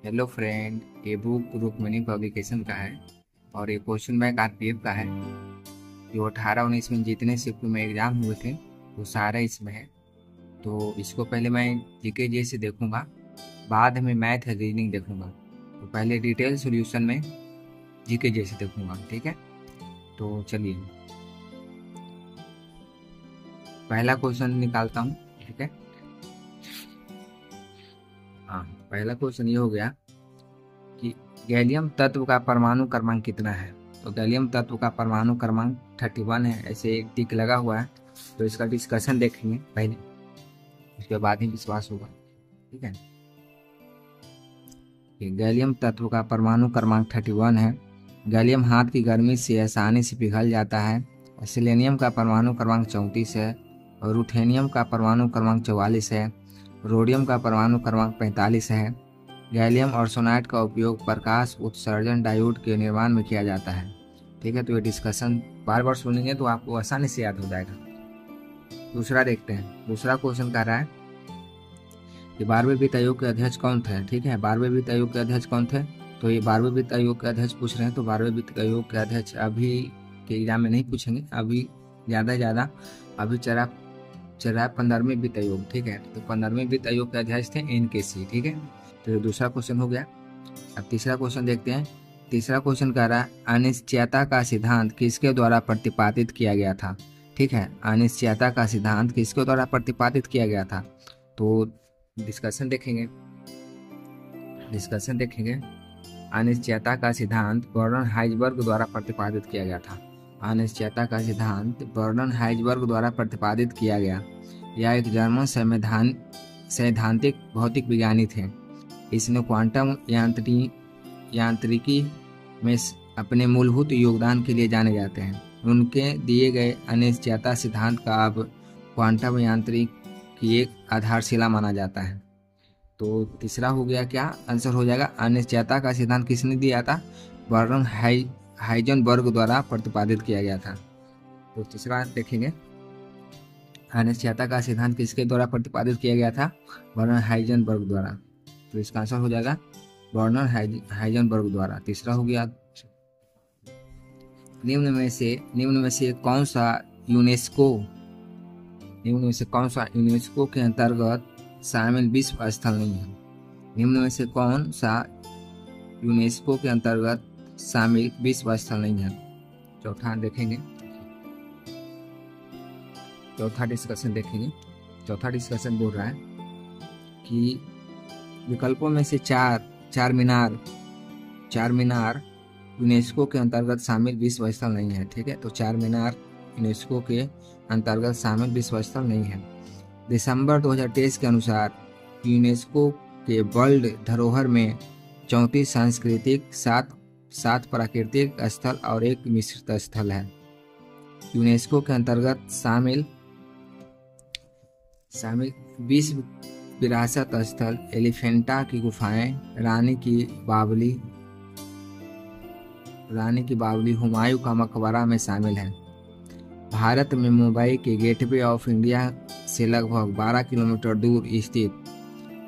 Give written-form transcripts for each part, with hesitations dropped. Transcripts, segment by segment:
Hello friend, ये book Rukmini publication का है और ये क्वेश्चन बैंक आरपीएफ का है। जो 18-19 में जितने शिफ्ट में एग्जाम हुए थे वो सारे इसमें है। तो इसको पहले मैं जीके जी से देखूंगा, बाद में मैथ रीजनिंग देखूंगा। तो पहले डिटेल सॉल्यूशन में जीके जी से देखूंगा, ठीक है। तो चलिए पहला क्वेश्चन निकालता हूँ, ठीक है। हाँ, पहला क्वेश्चन ये हो गया कि गैलियम तत्व का परमाणु क्रमांक कितना है। तो गैलियम तत्व का परमाणु क्रमांक 31 है, ऐसे एक टिक लगा हुआ है। तो इसका डिस्कशन देखेंगे पहले, उसके बाद ही विश्वास होगा, ठीक है। कि गैलियम तत्व का परमाणु क्रमांक 31 है। गैलियम हाथ की गर्मी से आसानी से पिघल जाता है। सेलेनियम का परमाणु क्रमांक 34 है और रुथेनियम का परमाणु क्रमांक 44 है। रोडियम का परमाणु क्रमांक 45 है। गैलियम आर्सेनाइड का उपयोग प्रकाश उत्सर्जन डायोड के निर्माण में किया जाता है, ठीक है। तो ये डिस्कशन बार बार सुनेंगे तो आपको आसानी से याद हो जाएगा। दूसरा देखते हैं। दूसरा क्वेश्चन कह रहा है कि 12वें वित्त आयोग के अध्यक्ष कौन थे, ठीक है। 12वें वित्त आयोग के अध्यक्ष कौन थे, तो ये 12वें वित्त आयोग के अध्यक्ष पूछ रहे हैं। तो 12वें वित्त आयोग के अध्यक्ष अभी के एग्जाम में नहीं पूछेंगे, अभी ज़्यादा अभी चरा 15वें वित्त आयोग, ठीक है। तो 15वें वित्त आयोग के अध्यक्ष थे NKC, ठीक है। तो ये दूसरा क्वेश्चन हो गया। अब तीसरा क्वेश्चन देखते हैं। तीसरा क्वेश्चन कह रहा है अनिश्चयता का सिद्धांत किसके द्वारा प्रतिपादित किया गया था, ठीक है। अनिश्चयता का सिद्धांत किसके द्वारा प्रतिपादित किया गया था। तो डिस्कशन देखेंगे। अनिश्चयता का सिद्धांत बर्नर हाइजेनबर्ग द्वारा प्रतिपादित किया गया था। अनिश्चयता का सिद्धांत बर्नर हाइजेनबर्ग द्वारा प्रतिपादित किया गया। यह एक जर्मन सैद्धांतिक भौतिक विज्ञानी थे। इसने क्वांटम यांत्रिकी में अपने मूलभूत योगदान के लिए जाने जाते हैं। उनके दिए गए अनिश्चयता सिद्धांत का अब क्वांटम यांत्रिकी की एक आधारशिला माना जाता है। तो तीसरा हो गया, क्या आंसर हो जाएगा। अनिश्चयता का सिद्धांत किसने दिया था, बर्नर हाइजेनबर्ग द्वारा प्रतिपादित किया गया था। तो तीसरा देखेंगे, अनिश्चयता का सिद्धांत किसके द्वारा प्रतिपादित किया गया था, बर्नर हाइजेनबर्ग द्वारा। तो इसका आंसर हो जाएगा बर्नर हाइजेनबर्ग द्वारा। तीसरा हो गया, निम्न में से कौन सा यूनेस्को के अंतर्गत शामिल विश्व स्थल नहीं है। निम्न में से कौन सा यूनेस्को के अंतर्गत शामिल विश्व स्थल नहीं है। चौथा देखेंगे, चौथा डिस्कशन बोल रहा है कि विकल्पों में से चार मीनार यूनेस्को के अंतर्गत शामिल विश्व स्थल नहीं है, ठीक है। तो 4 मीनार यूनेस्को के अंतर्गत शामिल विश्व स्थल नहीं है। दिसंबर 2023 के अनुसार यूनेस्को के वर्ल्ड धरोहर में 34 सांस्कृतिक, 7 प्राकृतिक स्थल और 1 मिश्रित स्थल है। यूनेस्को के अंतर्गत शामिल विश्व विरासत स्थल एलिफेंटा की गुफाएं, रानी की बावली, हुमायूं का मकबरा में शामिल है। भारत में मुंबई के गेटवे ऑफ इंडिया से लगभग 12 किलोमीटर दूर स्थित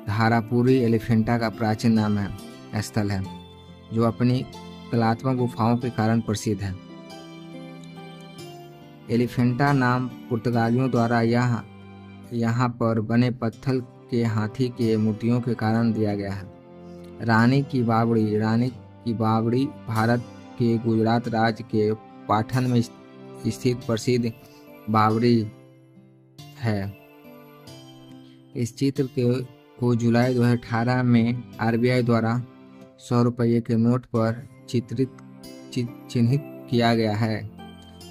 धारापुरी एलिफेंटा का प्राचीन नाम है स्थल है, जो अपनी कलात्मक गुफाओं के कारण प्रसिद्ध है। एलिफेंटा नाम पुर्तगालियों द्वारा यहाँ पर बने पत्थर के हाथी के मूर्तियों के कारण दिया गया है। रानी की बावड़ी भारत के गुजरात राज्य के पाटन में स्थित प्रसिद्ध बावड़ी है। इस चित्र को जुलाई 2018 में RBI द्वारा 100 रुपये के नोट पर चिन्हित किया गया है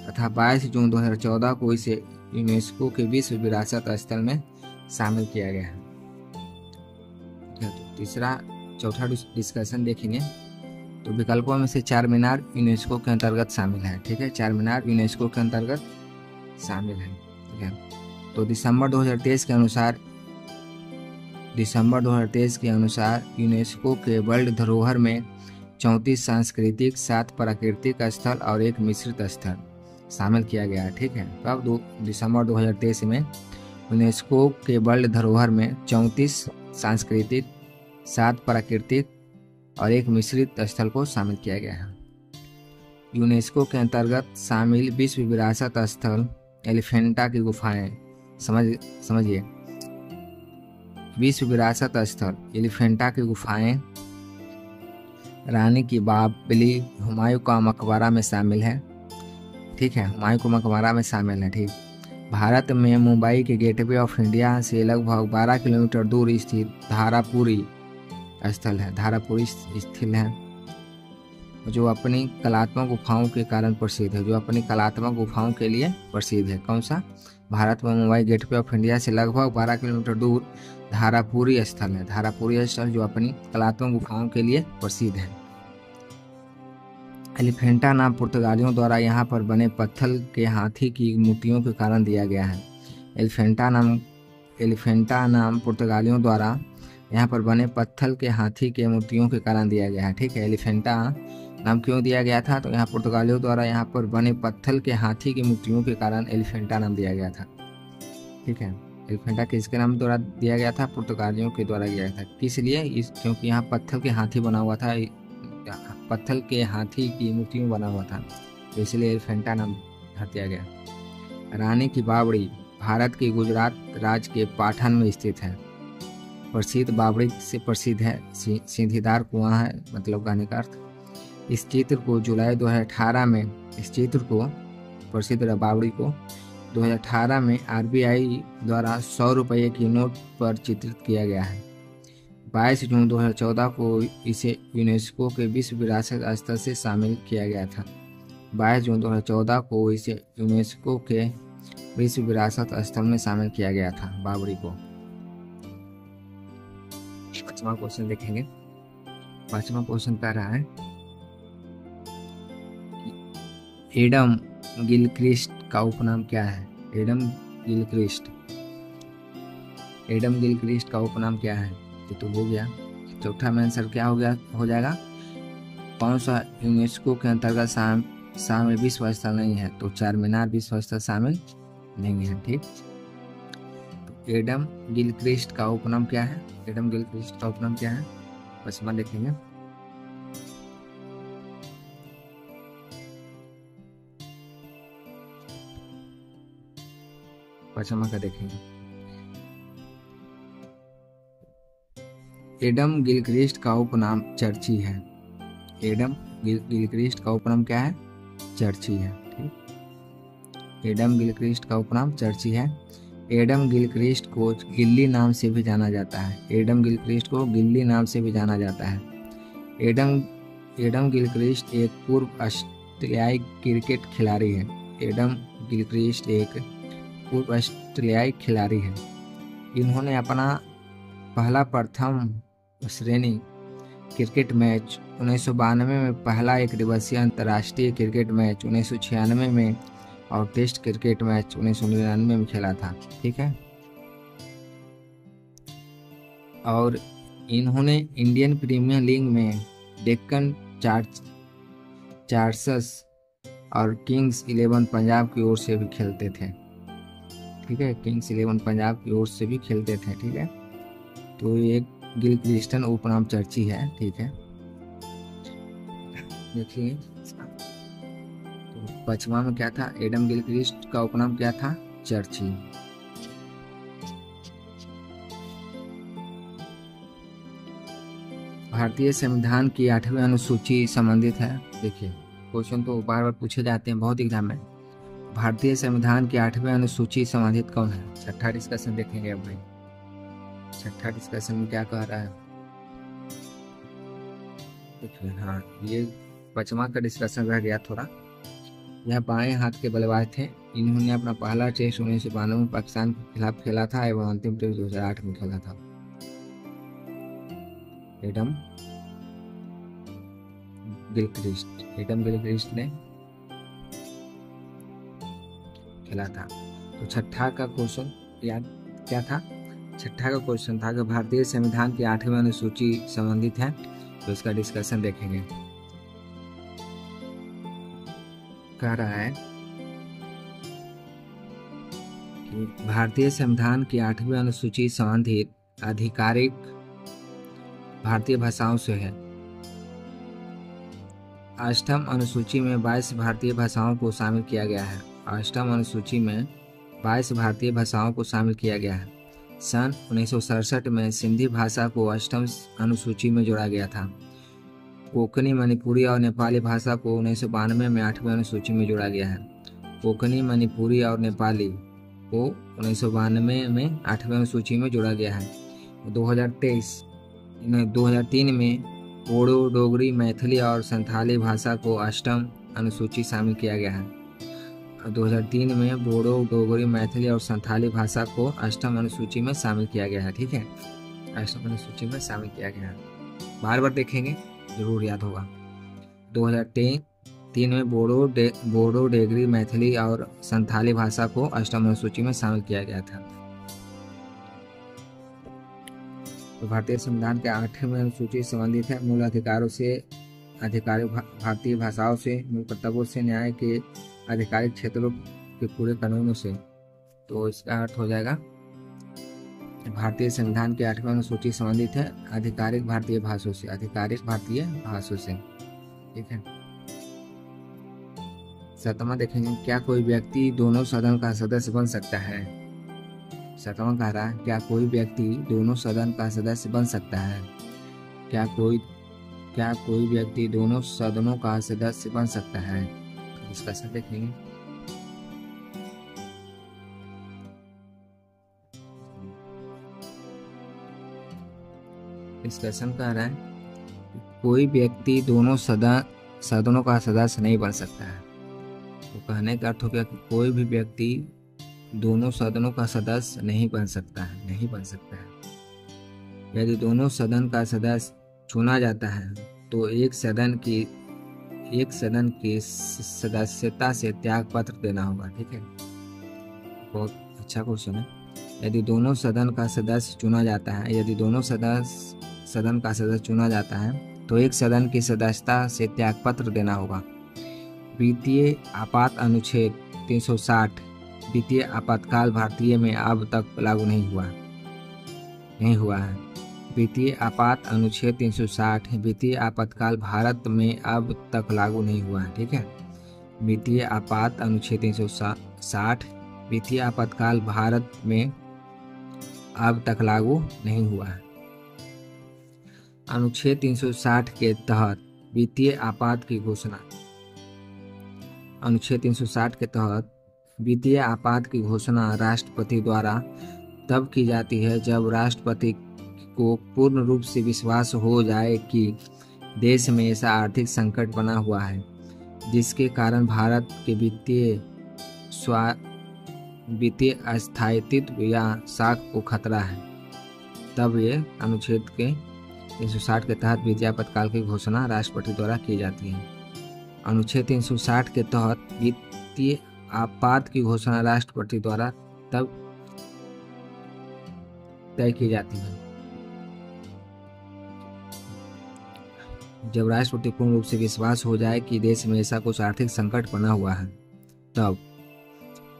तथा 22 जून 2014 को इसे यूनेस्को के विश्व विरासत स्थल में शामिल किया गया है। तो चौथा डिस्कशन देखेंगे। तो विकल्पों में से 4 मीनार यूनेस्को के अंतर्गत शामिल है, ठीक है। 4 मीनार यूनेस्को के अंतर्गत शामिल है, ठीक है। तो दिसंबर 2023 के अनुसार यूनेस्को के वर्ल्ड धरोहर में 34 सांस्कृतिक, 7 प्राकृतिक स्थल और 1 मिश्रित स्थल शामिल किया गया है, ठीक है। कब दिसंबर 2023 में यूनेस्को के वर्ल्ड धरोहर में 34 सांस्कृतिक, 7 प्राकृतिक और एक मिश्रित स्थल को शामिल किया गया है। यूनेस्को के अंतर्गत शामिल विश्व विरासत स्थल एलिफेंटा की गुफाएं, समझिए, विश्व विरासत स्थल एलिफेंटा की गुफाएं रानी की बावली, हुमायूं का मकबरा में शामिल है। ठीक है, हुमायूं का मकबरा में शामिल है। ठीक, भारत में मुंबई के गेटवे ऑफ इंडिया से लगभग 12 किलोमीटर दूर स्थित धारापुरी स्थल है, धारापुरी स्थल है, जो अपनी कलात्मक गुफाओं के कारण प्रसिद्ध है, जो अपनी कलात्मक गुफाओं के लिए प्रसिद्ध है। कौन सा? भारत में मुंबई गेटवे ऑफ इंडिया से लगभग 12 किलोमीटर दूर धारापुरी स्थल है, धारापुरी स्थल जो अपनी कलात्मक गुफाओं के लिए प्रसिद्ध है। एलिफेंटा नाम पुर्तगालियों द्वारा यहाँ पर बने पत्थर के हाथी की मूर्तियों के कारण दिया गया है। एलिफेंटा नाम पुर्तगालियों द्वारा यहाँ पर बने पत्थर के हाथी के मूर्तियों के कारण दिया गया है। ठीक है, एलिफेंटा नाम क्यों दिया गया था? तो यहाँ पुर्तगालियों द्वारा यहाँ पर बने पत्थर के हाथी की मूर्तियों के कारण एलिफेंटा नाम दिया गया था। ठीक है, एलिफेंटा किसके नाम द्वारा दिया गया था? पुर्तगालियों के द्वारा दिया गया था। किस लिए? क्योंकि यहाँ पत्थर के हाथी बना हुआ था, पत्थर के हाथी की मूर्तियों बना हुआ था, तो इसलिए एलिफेंटा नाम धर दिया गया। रानी की बावड़ी भारत के गुजरात राज्य के पाटन में स्थित है। प्रसिद्ध बावड़ी से प्रसिद्ध है, सीढ़ीदार कुआं है, मतलब कहने का अर्थ। इस चित्र को जुलाई 2018 में, इस चित्र को, प्रसिद्ध बावड़ी को 2018 में RBI द्वारा 100 रुपये की नोट पर चित्रित किया गया है। 22 जून 2014 को इसे यूनेस्को के विश्व विरासत स्थल से शामिल किया गया था। 22 जून 2014 को इसे यूनेस्को के विश्व विरासत स्थल में शामिल किया गया था, बावड़ी को। पांचवा क्वेश्चन देखेंगे। पांचवा क्वेश्चन कह रहा है एडम गिलक्रिस्ट का उपनाम क्या है? एडम गिलक्रिस्ट का उपनाम क्या है? ये तो हो गया। चौथा में आंसर क्या हो जाएगा? कौन सा यूनेस्को के अंतर्गत शामिल विश्व स्थल नहीं है? तो चार मीनार विश्व स्थल शामिल नहीं है। ठीक, तो एडम गिलक्रिस्ट का उपनाम क्या है? एडम गिलक्रिस्ट का उपनाम क्या है? पश्चिमा देखेंगे। पश्चिमा का देखेंगे। एडम गिलक्रिस्ट का उपनाम चर्ची है। एडम गिलक्रिस्ट का उपनाम क्या है? चर्ची है। ठीक, एडम गिलक्रिस्ट का उपनाम चर्ची है। एडम गिलक्रिस्ट को गिल्ली नाम से भी जाना जाता है। एडम गिलक्रिस्ट को गिल्ली नाम से भी जाना जाता है। एडम गिलक्रिस्ट एक पूर्व ऑस्ट्रेलियाई क्रिकेट खिलाड़ी है। एडम गिलक्रिस्ट एक पूर्व ऑस्ट्रेलियाई खिलाड़ी है। इन्होंने अपना पहला प्रथम श्रेणी क्रिकेट मैच 1992 में, पहला एक दिवसीय अंतर्राष्ट्रीय क्रिकेट मैच 1996 में और टेस्ट क्रिकेट मैच 1999 में खेला था। ठीक है, और इन्होंने इंडियन प्रीमियर लीग में डेक्कन चार्जर्स और किंग्स 11 पंजाब की ओर से भी खेलते थे। ठीक है, किंग्स 11 पंजाब की ओर से भी खेलते थे। ठीक है, तो ये गिलक्रिस्टन उपनाम चर्ची है। ठीक है, देखिए तो पचवा में क्या था? एडम गिलक्रिस्ट का उपनाम क्या था? चर्ची। भारतीय संविधान की 8वीं अनुसूची संबंधित है। देखिए, क्वेश्चन तो बार बार पूछे जाते हैं बहुत एग्जाम में। भारतीय संविधान की 8वीं अनुसूची संबंधित कौन है? छठा डिस्कशन देखेंगे। अब भाई छठा डिस्कशन में क्या कह रहा है? देखिए, हाँ, ये पचमा का डिस्कशन रह गया थोड़ा। यह बाएं हाथ के बल्लेबाज थे। इन्होंने अपना पहला टेस्ट 1992 में पाकिस्तान के खिलाफ खेला था एवं अंतिम टेस्ट 2008 में खेला था। एडम गिलक्रिस्ट ने खेला था। तो छठा का क्वेश्चन याद क्या था? छठा का क्वेश्चन था कि भारतीय संविधान की 8वीं अनुसूची संबंधित है, तो इसका डिस्कशन देखेंगे। कह रहा है कि भारतीय संविधान की 8वीं अनुसूची संबंधित आधिकारिक भारतीय भाषाओं से है। अष्टम अनुसूची में 22 भारतीय भाषाओं को शामिल किया गया है। अष्टम अनुसूची में 22 भारतीय भाषाओं को शामिल किया गया है। सन 1967 में सिंधी भाषा को अष्टम अनुसूची में जोड़ा गया था। कोंकणी, मणिपुरी और नेपाली भाषा को 1992 में 8वीं अनुसूची में जोड़ा गया है। कोंकणी, मणिपुरी और नेपाली को 1992 में 8वीं अनुसूची में जोड़ा गया है। 2003 में बोडो, डोगरी, मैथिली और संथाली भाषा को अष्टम अनुसूची शामिल किया गया है। 2003 में बोडो, डोगरी, मैथिली और संथाली भाषा को अष्टम अनुसूची में शामिल किया गया है। ठीक है, अष्टम अनुसूची में शामिल किया गया है। बार बार देखेंगे, जरूर याद होगा। 2003 में बोडो, डोगरी, मैथिली और संथाली भाषा को अष्टम अनुसूची में शामिल किया गया था। तो भारतीय संविधान के 8वीं अनुसूची संबंधित है मूल अधिकारों से, आधिकारिक भारतीय भाषाओं से, मूल कर्तव्यों से, न्याय के आधिकारिक क्षेत्रों के पूरे कानूनों से। तो इसका अर्थ हो जाएगा भारतीय संविधान के 8वीं अनुसूची संबंधित है आधिकारिक भारतीय भाषाओं से, आधिकारिक भारतीय भाषाओं से। ठीक है। 7वां देखेंगे, क्या कोई व्यक्ति दोनों सदन का सदस्य बन सकता है? 7वां कह रहा है, क्या कोई व्यक्ति दोनों सदन का सदस्य बन सकता है? क्या कोई व्यक्ति दोनों सदनों का सदस्य बन सकता है? डिस्कशन देखेंगे। डिस्कशन कह रहा है कोई व्यक्ति दोनों सदनों का सदस्य नहीं बन सकता है। तो कहने का अर्थ हो गया कि कोई भी व्यक्ति दोनों सदनों का सदस्य नहीं बन सकता है, नहीं बन सकता है। यदि दोनों सदन का सदस्य चुना जाता है तो एक सदन की सदस्यता से त्याग पत्र देना होगा। ठीक है, बहुत अच्छा क्वेश्चन है। यदि दोनों सदन का सदस्य चुना जाता है, यदि दोनों सदन का सदस्य चुना जाता है तो एक सदन की सदस्यता से त्याग पत्र देना होगा। वित्तीय आपात अनुच्छेद 360 वित्तीय आपातकाल भारतीय में अब तक लागू नहीं हुआ है। वित्तीय आपात अनुच्छेद 360 वित्तीय आपातकाल भारत में अब तक लागू नहीं हुआ है। ठीक है, वित्तीय आपात अनुच्छेद 360 वित्तीय आपातकाल भारत में अब तक लागू नहीं हुआ है। अनुच्छेद 360 के तहत वित्तीय आपात की घोषणा, अनुच्छेद 360 के तहत वित्तीय आपात की घोषणा राष्ट्रपति द्वारा तब की जाती है जब राष्ट्रपति को पूर्ण रूप से विश्वास हो जाए कि देश में ऐसा आर्थिक संकट बना हुआ है जिसके कारण भारत के वित्तीय अस्थायित्व या साख को खतरा है। तब ये अनुच्छेद के 360 के तहत वित्तीय आपातकाल की घोषणा राष्ट्रपति द्वारा की जाती है। अनुच्छेद 360 के तहत वित्तीय आपात की घोषणा राष्ट्रपति द्वारा तब तय की जाती है जब राष्ट्रपति पूर्ण रूप से विश्वास हो जाए कि देश में ऐसा कुछ आर्थिक संकट बना हुआ है तब।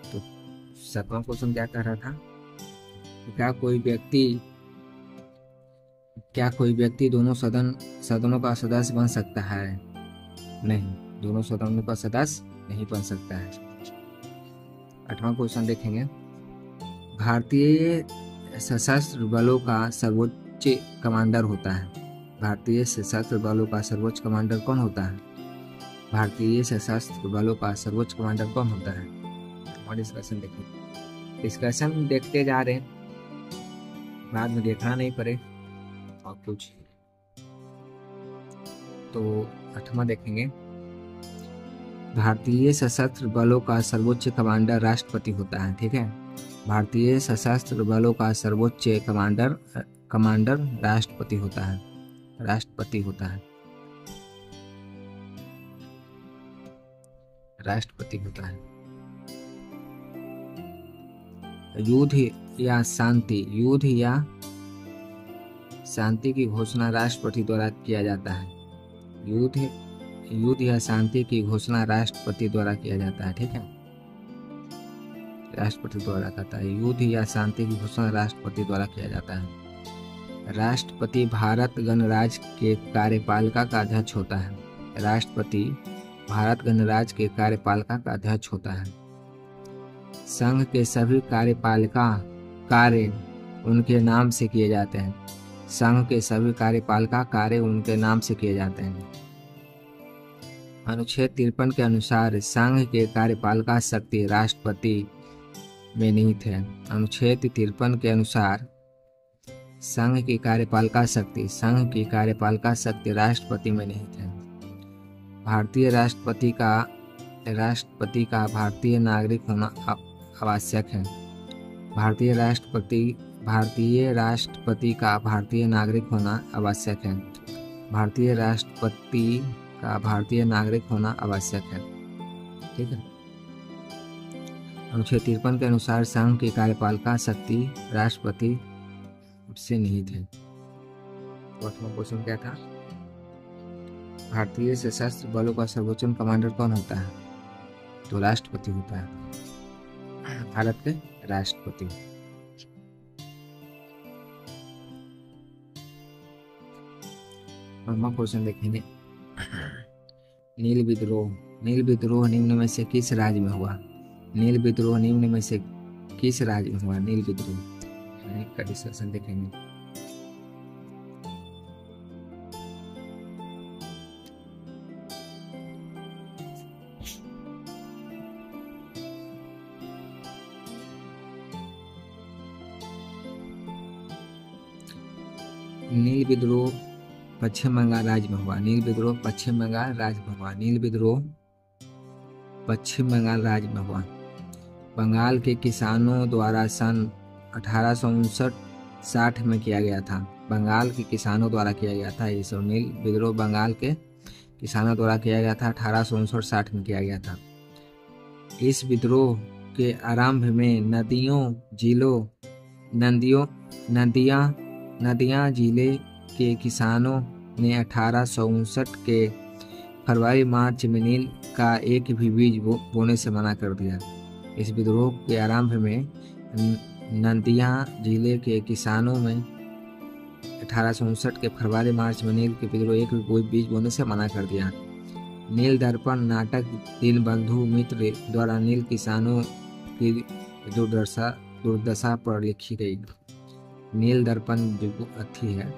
तो 7वां क्वेश्चन क्या कह रहा था, क्या कोई व्यक्ति दोनों सदनों का सदस्य बन सकता है? नहीं, दोनों सदनों का सदस्य नहीं बन सकता है। 8वां क्वेश्चन देखेंगे, भारतीय सशस्त्र बलों का सर्वोच्च कमांडर होता है। भारतीय सशस्त्र बलों का सर्वोच्च कमांडर कौन होता है? भारतीय सशस्त्र बलों का सर्वोच्च कमांडर कौन होता है? और डिस्कशन देखिए, डिस्कशन देखते जा रहे हैं, बाद में देखना नहीं पड़े और कुछ। तो 8वां देखेंगे, भारतीय सशस्त्र बलों का सर्वोच्च कमांडर राष्ट्रपति होता है। ठीक है, भारतीय सशस्त्र बलों का सर्वोच्च कमांडर राष्ट्रपति होता है। राष्ट्रपति होता है। युद्ध या शांति की घोषणा राष्ट्रपति द्वारा किया जाता है। युद्ध या शांति की घोषणा राष्ट्रपति द्वारा किया जाता है। ठीक है, राष्ट्रपति द्वारा करता है। युद्ध या शांति की घोषणा राष्ट्रपति द्वारा किया जाता है। राष्ट्रपति भारत गणराज्य के कार्यपालिका का अध्यक्ष होता है। राष्ट्रपति भारत गणराज्य के कार्यपालिका का अध्यक्ष होता है। संघ के सभी कार्यपालिका कार्य उनके नाम से किए जाते हैं। संघ के सभी कार्यपालिका कार्य उनके नाम से किए जाते हैं। अनुच्छेद 53 के अनुसार संघ के कार्यपालिका शक्ति राष्ट्रपति में निहित है। अनुच्छेद 53 के अनुसार संघ की कार्यपालिका शक्ति राष्ट्रपति में निहित है। भारतीय राष्ट्रपति का भारतीय नागरिक होना आवश्यक है। भारतीय राष्ट्रपति का भारतीय नागरिक होना आवश्यक है। भारतीय राष्ट्रपति का भारतीय नागरिक होना आवश्यक है। ठीक है। अनुच्छेद 53 के अनुसार संघ की कार्यपालिका शक्ति राष्ट्रपति से निहित है। प्रथम क्वेश्चन क्या था? भारतीय सशस्त्र बलों का सर्वोच्च कमांडर कौन होता है? तो राष्ट्रपति होता है, भारत के राष्ट्रपति। क्वेश्चन देखेंगे। नील विद्रोह निम्न में से किस राज्य में हुआ? नील विद्रोह निम्न में से किस राज्य में हुआ? नील विद्रोह का डिस्कशन देखेंगे। नील विद्रोह पश्चिम बंगाल राज्य में हुआ। नील विद्रोह पश्चिम बंगाल राज्य में हुआ। नील विद्रोह पश्चिम बंगाल राज्य में हुआ। बंगाल के किसानों द्वारा सन 1859-60 में किया गया था। बंगाल के किसानों द्वारा किया गया था। ये सब नील विद्रोह बंगाल के किसानों द्वारा किया गया था। 1859-60 में किया गया था। इस विद्रोह के आरंभ में नदियां जिले के किसानों ने 1859 के फरवरी मार्च में नील का एक भी बीज बोने से मना कर दिया। इस विद्रोह के आरंभ में नदियां जिले के किसानों में 1859 के फरवरी मार्च में नील के विद्रोह एक भी कोई बीज बोने से मना कर दिया। नील दर्पण नाटक दीनबंधु मित्र द्वारा नील किसानों की दुर्दशा पर लिखी गई। नील दर्पण जो अथी है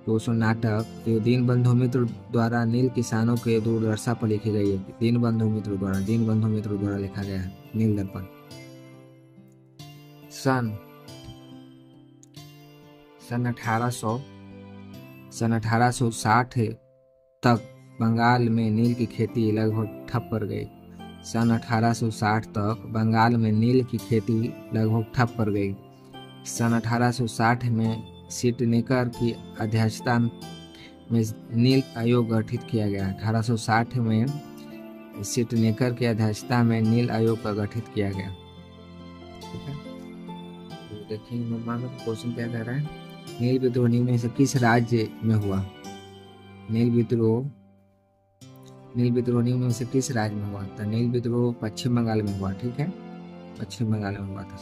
तो उस नाटक जो दीनबंधु मित्र द्वारा नील किसानों के दुर्दशा पर लिखी गई है। दीनबंधु मित्र द्वारा लिखा गया है नील दर्पण। सन 1860 तक बंगाल में नील की खेती लगभग ठप पड़ गई। सन 1860 तक बंगाल में नील की खेती लगभग ठप पड़ गई। सन 1860 में सीटनेकर की अध्यक्षता में नील आयोग गठित किया गया। 1860 में सीटनेकर की अध्यक्षता में नील आयोग का गठित किया गया। ठीक है, तो देखिए क्वेश्चन क्या कह रहा है। नील विद्रोह निम्न से किस राज्य में हुआ? नील विद्रोह निम्न में से किस राज्य में हुआ? तो नील विद्रोह पश्चिम बंगाल में हुआ। ठीक है, पश्चिम बंगाल में हुआ था।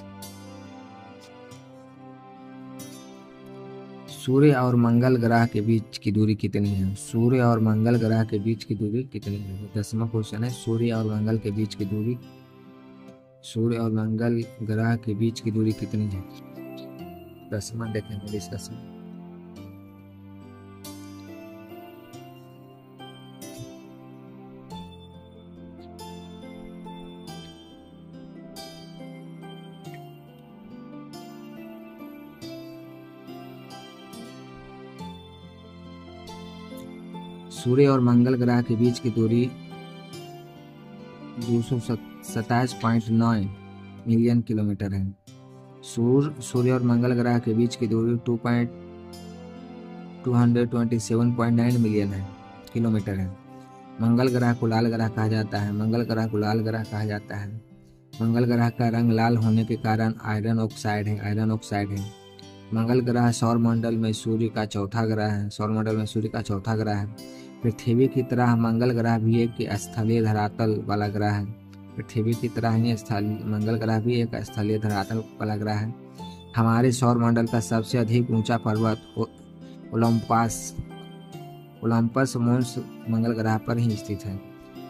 सूर्य और मंगल ग्रह के बीच की दूरी कितनी है? सूर्य और मंगल ग्रह के बीच की दूरी कितनी है? 10वां क्वेश्चन है। सूर्य और मंगल ग्रह के बीच की दूरी कितनी है? 10वां देखेंगे डिस्कशन। सूर्य और मंगल ग्रह के बीच की दूरी 227.9 मिलियन किलोमीटर है। सूर्य और मंगल ग्रह के बीच की दूरी 227.9 मिलियन किलोमीटर है। मंगल ग्रह को लाल ग्रह कहा जाता है। मंगल ग्रह का रंग लाल होने के कारण आयरन ऑक्साइड है। मंगल ग्रह सौरमंडल में सूर्य का चौथा ग्रह है। पृथ्वी की तरह मंगल ग्रह भी एक स्थलीय धरातल वाला ग्रह है। मंगल ग्रह भी एक स्थलीय धरातल वाला ग्रह है। हमारे सौरमंडल का सबसे अधिक ऊंचा पर्वत ओलंपस मोन्स मंगल ग्रह पर ही स्थित है।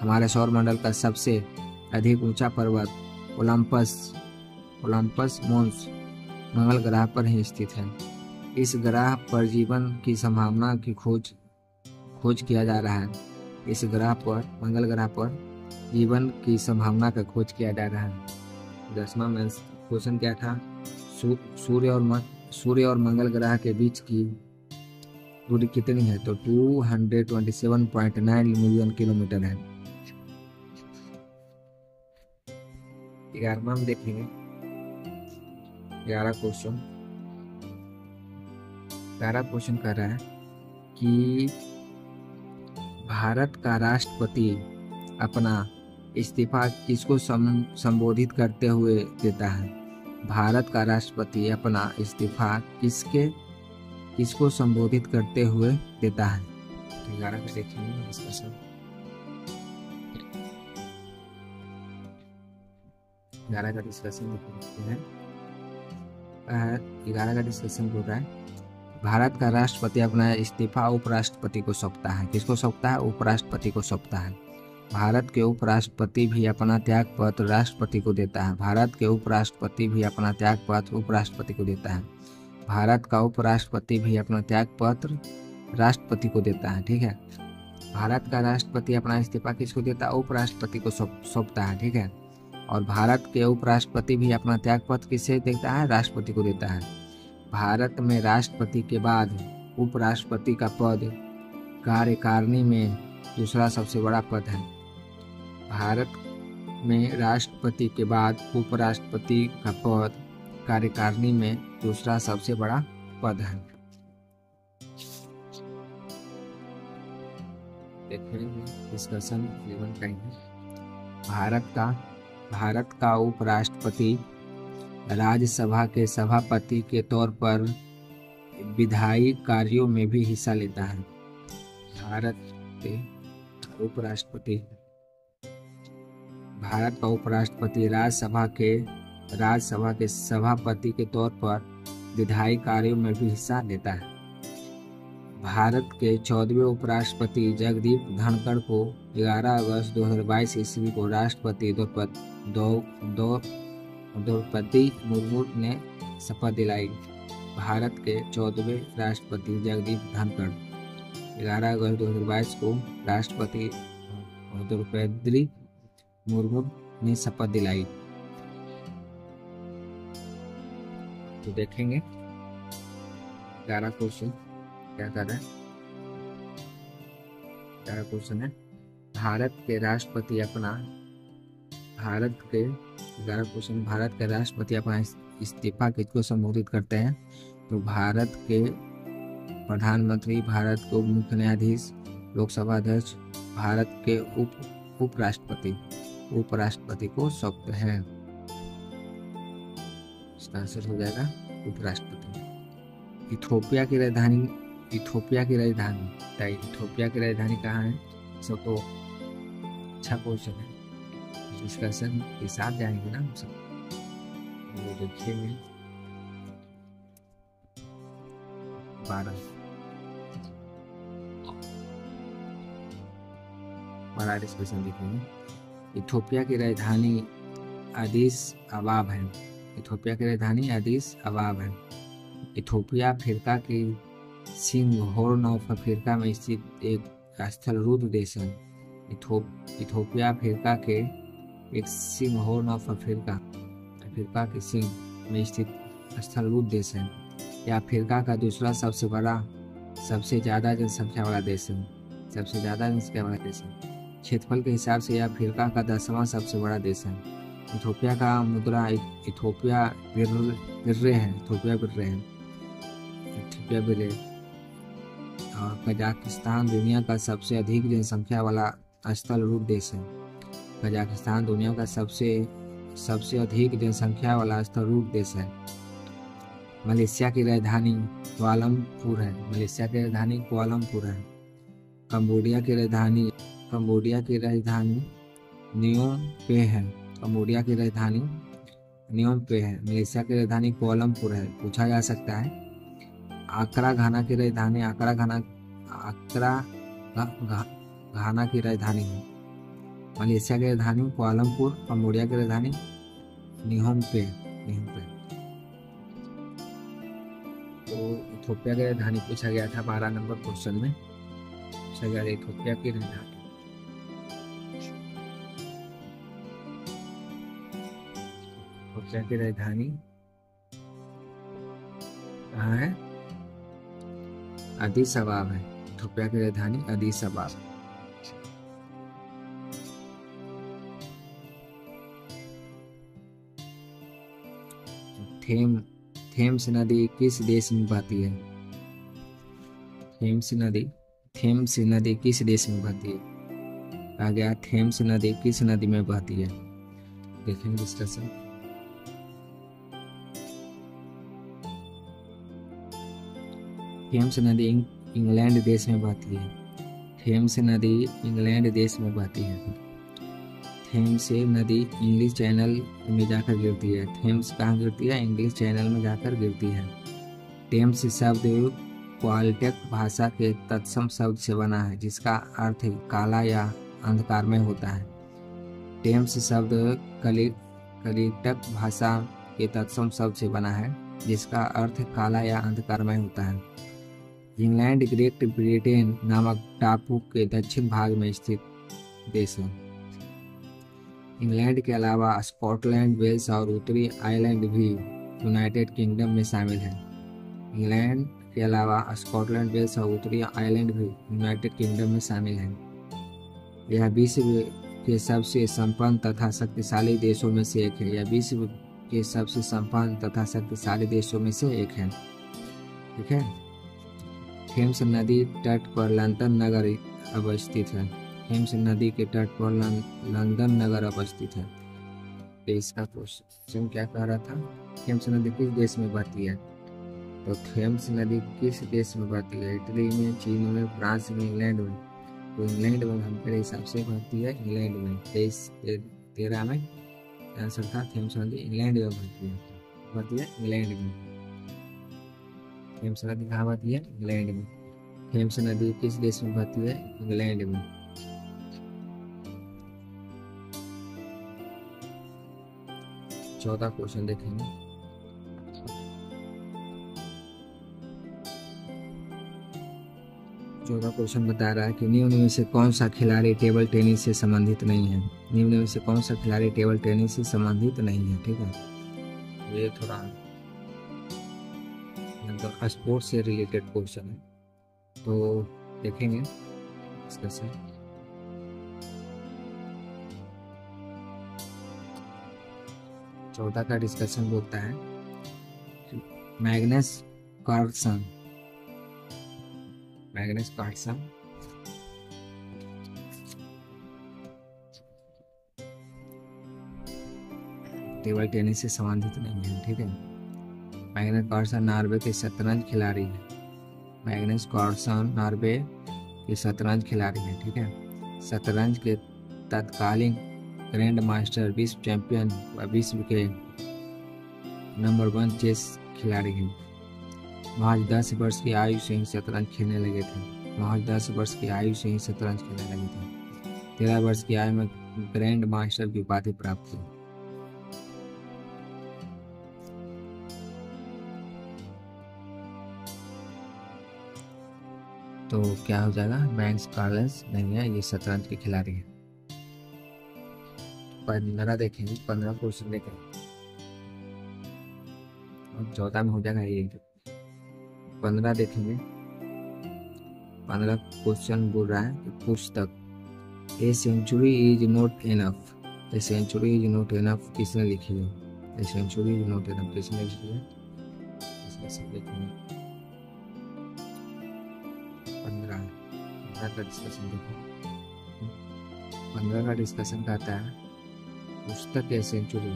हमारे सौरमंडल का सबसे अधिक ऊंचा पर्वत ओलंपस मोन्स मंगल ग्रह पर ही स्थित है। इस ग्रह पर जीवन की संभावना की खोज किया जा रहा है। इस ग्रह पर मंगल ग्रह पर जीवन की संभावना का खोज किया जा रहा है। 10वां क्वेश्चन क्या था? सूर्य और मंगल ग्रह के बीच की दूरी कितनी है? तो 227.9 मिलियन किलोमीटर है। 11वां देखेंगे। 11 क्वेश्चन कर रहा है कि भारत का राष्ट्रपति अपना इस्तीफा किसको संबोधित करते हुए देता है? भारत का राष्ट्रपति अपना इस्तीफा किसको संबोधित करते हुए देता है? 11 का देखेंगे डिस्कशन। 11 का डिस्कशन देखते हैं। 11 का डिस्कशन बोल रहा है भारत का राष्ट्रपति अपना इस्तीफा उपराष्ट्रपति को सौंपता है। किसको सौंपता है? उपराष्ट्रपति को सौंपता है। भारत के उपराष्ट्रपति भी अपना त्यागपत्र राष्ट्रपति को देता है। भारत के उपराष्ट्रपति भी अपना त्यागपत्र उपराष्ट्रपति को देता है। भारत का उपराष्ट्रपति भी अपना त्यागपत्र राष्ट्रपति को देता है। ठीक है। भारत का राष्ट्रपति अपना इस्तीफा किसको देता है? उपराष्ट्रपति को सौंपता है। ठीक है। और भारत के उपराष्ट्रपति भी अपना त्यागपत्र किसे देता है? राष्ट्रपति को देता है। भारत में राष्ट्रपति के बाद उपराष्ट्रपति का पद कार्यकारिणी में दूसरा सबसे बड़ा पद है। भारत में राष्ट्रपति के बाद उपराष्ट्रपति का पद कार्यकारिणी में दूसरा सबसे बड़ा पद है। डिस्कशन भारत का उपराष्ट्रपति राज्यसभा के सभापति के तौर पर विधायी कार्यों में भी हिस्सा लेता है। भारत का उपराष्ट्रपति राज्यसभा के सभापति के तौर पर विधायी कार्यों में भी हिस्सा लेता है। भारत के 14वें उपराष्ट्रपति जगदीप धनखड़ को 11 अगस्त 2022 ईस्वी को राष्ट्रपति द्रौपदी मुर्मू ने शपथ दिलाई। भारत के 14वें राष्ट्रपति जगदीप धनखड़ 11 अगस्त 2022 को राष्ट्रपति द्रौपदी मुर्मू ने शपथ दिलाई। तो देखेंगे 11 क्वेश्चन क्या कर रहा है। 11 क्वेश्चन है भारत के राष्ट्रपति अपना इस्तीफा किसको संबोधित करते हैं? तो भारत के प्रधानमंत्री, भारत के उप मुख्य न्यायाधीश, लोकसभा अध्यक्ष, भारत के उपराष्ट्रपति को सौंपते हैं। इसका आंसर हो जाएगा उपराष्ट्रपति। इथोपिया की राजधानी कहाँ है? सब तो अच्छा क्वेश्चन है। डिस्कशन के साथ जाएंगे ना हम सब। देखिए 12 डिस्कशन देखेंगे। इथोपिया की राजधानी अदीस अबाब है। इथोपिया अफ्रीका की हॉर्न ऑफ अफ्रीका में स्थित एक स्थलरूप देश है। इथोपिया अफ्रीका के एक हॉर्न ऑफ अफ्रीका के सिंह में स्थित स्थलरूप देश है। यह अफ्रीका का दूसरा सबसे ज्यादा जनसंख्या वाला देश है। क्षेत्रफल के हिसाब से यह अफ्रीका का 10वां सबसे बड़ा देश है। इथोपिया का मुद्रा इथोपिया बिर्रे है। और कजाकिस्तान दुनिया का सबसे अधिक जनसंख्या वाला स्थल रूप देश है। कजाकिस्तान दुनिया का सबसे अधिक जनसंख्या वाला स्थल रूप देश है। मलेशिया की राजधानी कुआलालंपुर है। कंबोडिया की राजधानी नियोम पे है। मलेशिया की राजधानी कुआलालंपुर है। पूछा जा सकता है आक्रा घाना की राजधानी घा, घाना की राजधानी है? मलेशिया की राजधानी कुआलालंपुर, कंबोडिया की राजधानी निहोम पे। तो इथोपिया की राजधानी पूछा गया था 12 नंबर क्वेश्चन में, पूछा गया इथोपिया की राजधानी। इथोपिया की राजधानी कहाँ है? अदीस अबाब है। इथोपिया की राजधानी अदीस अबाब। थेम्स नदी किस देश में बहती है? थेम्स नदी किस देश में बहती है? कहा गया थेम्स नदी किस नदी में बहती है? देखेंगे डिस्कशन। थेम्स नदी इंग्लैंड देश में बहती है। थेम्स नदी इंग्लैंड देश में बहती है। थेम्स नदी इंग्लिश चैनल में जाकर गिरती है। थेम्स कहाँ गिरती है? इंग्लिश चैनल में जाकर गिरती है। थेम्स शब्द क्वाल्टेक भाषा के तत्सम शब्द से बना है जिसका अर्थ काला या अंधकारमय होता है। थेम्स शब्द कलिटक भाषा के तत्सम शब्द से बना है जिसका अर्थ काला या अंधकारमय होता है। इंग्लैंड ग्रेट ब्रिटेन नामक टापू के दक्षिण भाग में स्थित देश है। इंग्लैंड के अलावा स्कॉटलैंड, वेल्स और उत्तरी आयरलैंड भी यूनाइटेड किंगडम में शामिल है। इंग्लैंड के अलावा स्कॉटलैंड, वेल्स और उत्तरी आयरलैंड भी यूनाइटेड किंगडम में शामिल है। यह विश्व के सबसे संपन्न तथा शक्तिशाली देशों में से एक है। यह विश्व के सबसे संपन्न तथा शक्तिशाली देशों में से एक है। ठीक है। थेम्स नदी तट पर लंदन नगर अवस्थित है। थेम्स नदी के तट पर लंदन नगर अवस्थित है। तो इसका क्वेश्चन क्या कह रहा था? थेम्स नदी किस देश में बहती है? तो थेम्स नदी किस देश में बहती है? इटली में, चीन में, फ्रांस में, इंग्लैंड में? तो इंग्लैंड में हमके हिसाब से बहती है इंग्लैंड में। 13 में आंसर था थेम्स नदी इंग्लैंड में बहती है इंग्लैंड में। थेम्स नदी कहाँ बहती है? इंग्लैंड में। थेम्स नदी किस देश में बहती है? इंग्लैंड में। चौथा क्वेश्चन देखेंगे। चौथा क्वेश्चन बता रहा है कि निम्न में से कौन सा खिलाड़ी टेबल टेनिस से संबंधित नहीं है? निम्न में से कौन सा खिलाड़ी टेबल टेनिस से संबंधित नहीं है? ठीक है, ये थोड़ा मतलब स्पोर्ट्स से रिलेटेड क्वेश्चन है, तो देखेंगे डिस्कशन। चौथा का डिस्कशन बोलता है मैग्नस कार्लसन टेबल टेनिस से संबंधित नहीं है। ठीक है। मैग्नस कार्लसन नॉर्वे के शतरंज खिलाड़ी है। मैग्नस कार्लसन नॉर्वे के शतरंज खिलाड़ी है। ठीक है। शतरंज के तत्कालीन ग्रैंड मास्टर, विश्व चैंपियन व विश्व के नंबर 1 चेस खिलाड़ी हैं। महज 10 वर्ष की आयु से ही शतरंज खेलने लगे थे। महज 10 वर्ष की आयु से ही शतरंज खेलने लगे थे। 13 वर्ष की आयु में ग्रैंड मास्टर की उपाधि प्राप्त की। तो क्या हो जाएगा? मैग्नस कार्लसन नहीं है, ये शतरंज के खिलाड़ी है। 15 देखेंगे, 15 क्वेश्चन देखेंगे और 14 में हो जाएगा ये। 15 देखेंगे। 15 क्वेश्चन बोल रहा है कि पुस्तक a century is not enough. A century is not enough किसने लिखी है? A century is not enough किसने लिखी है? इसमें सब देखेंगे। 15 का डिस्कशन देखेंगे। 15 का डिस्कशन कहता है पुस्तक ए सेंचुरी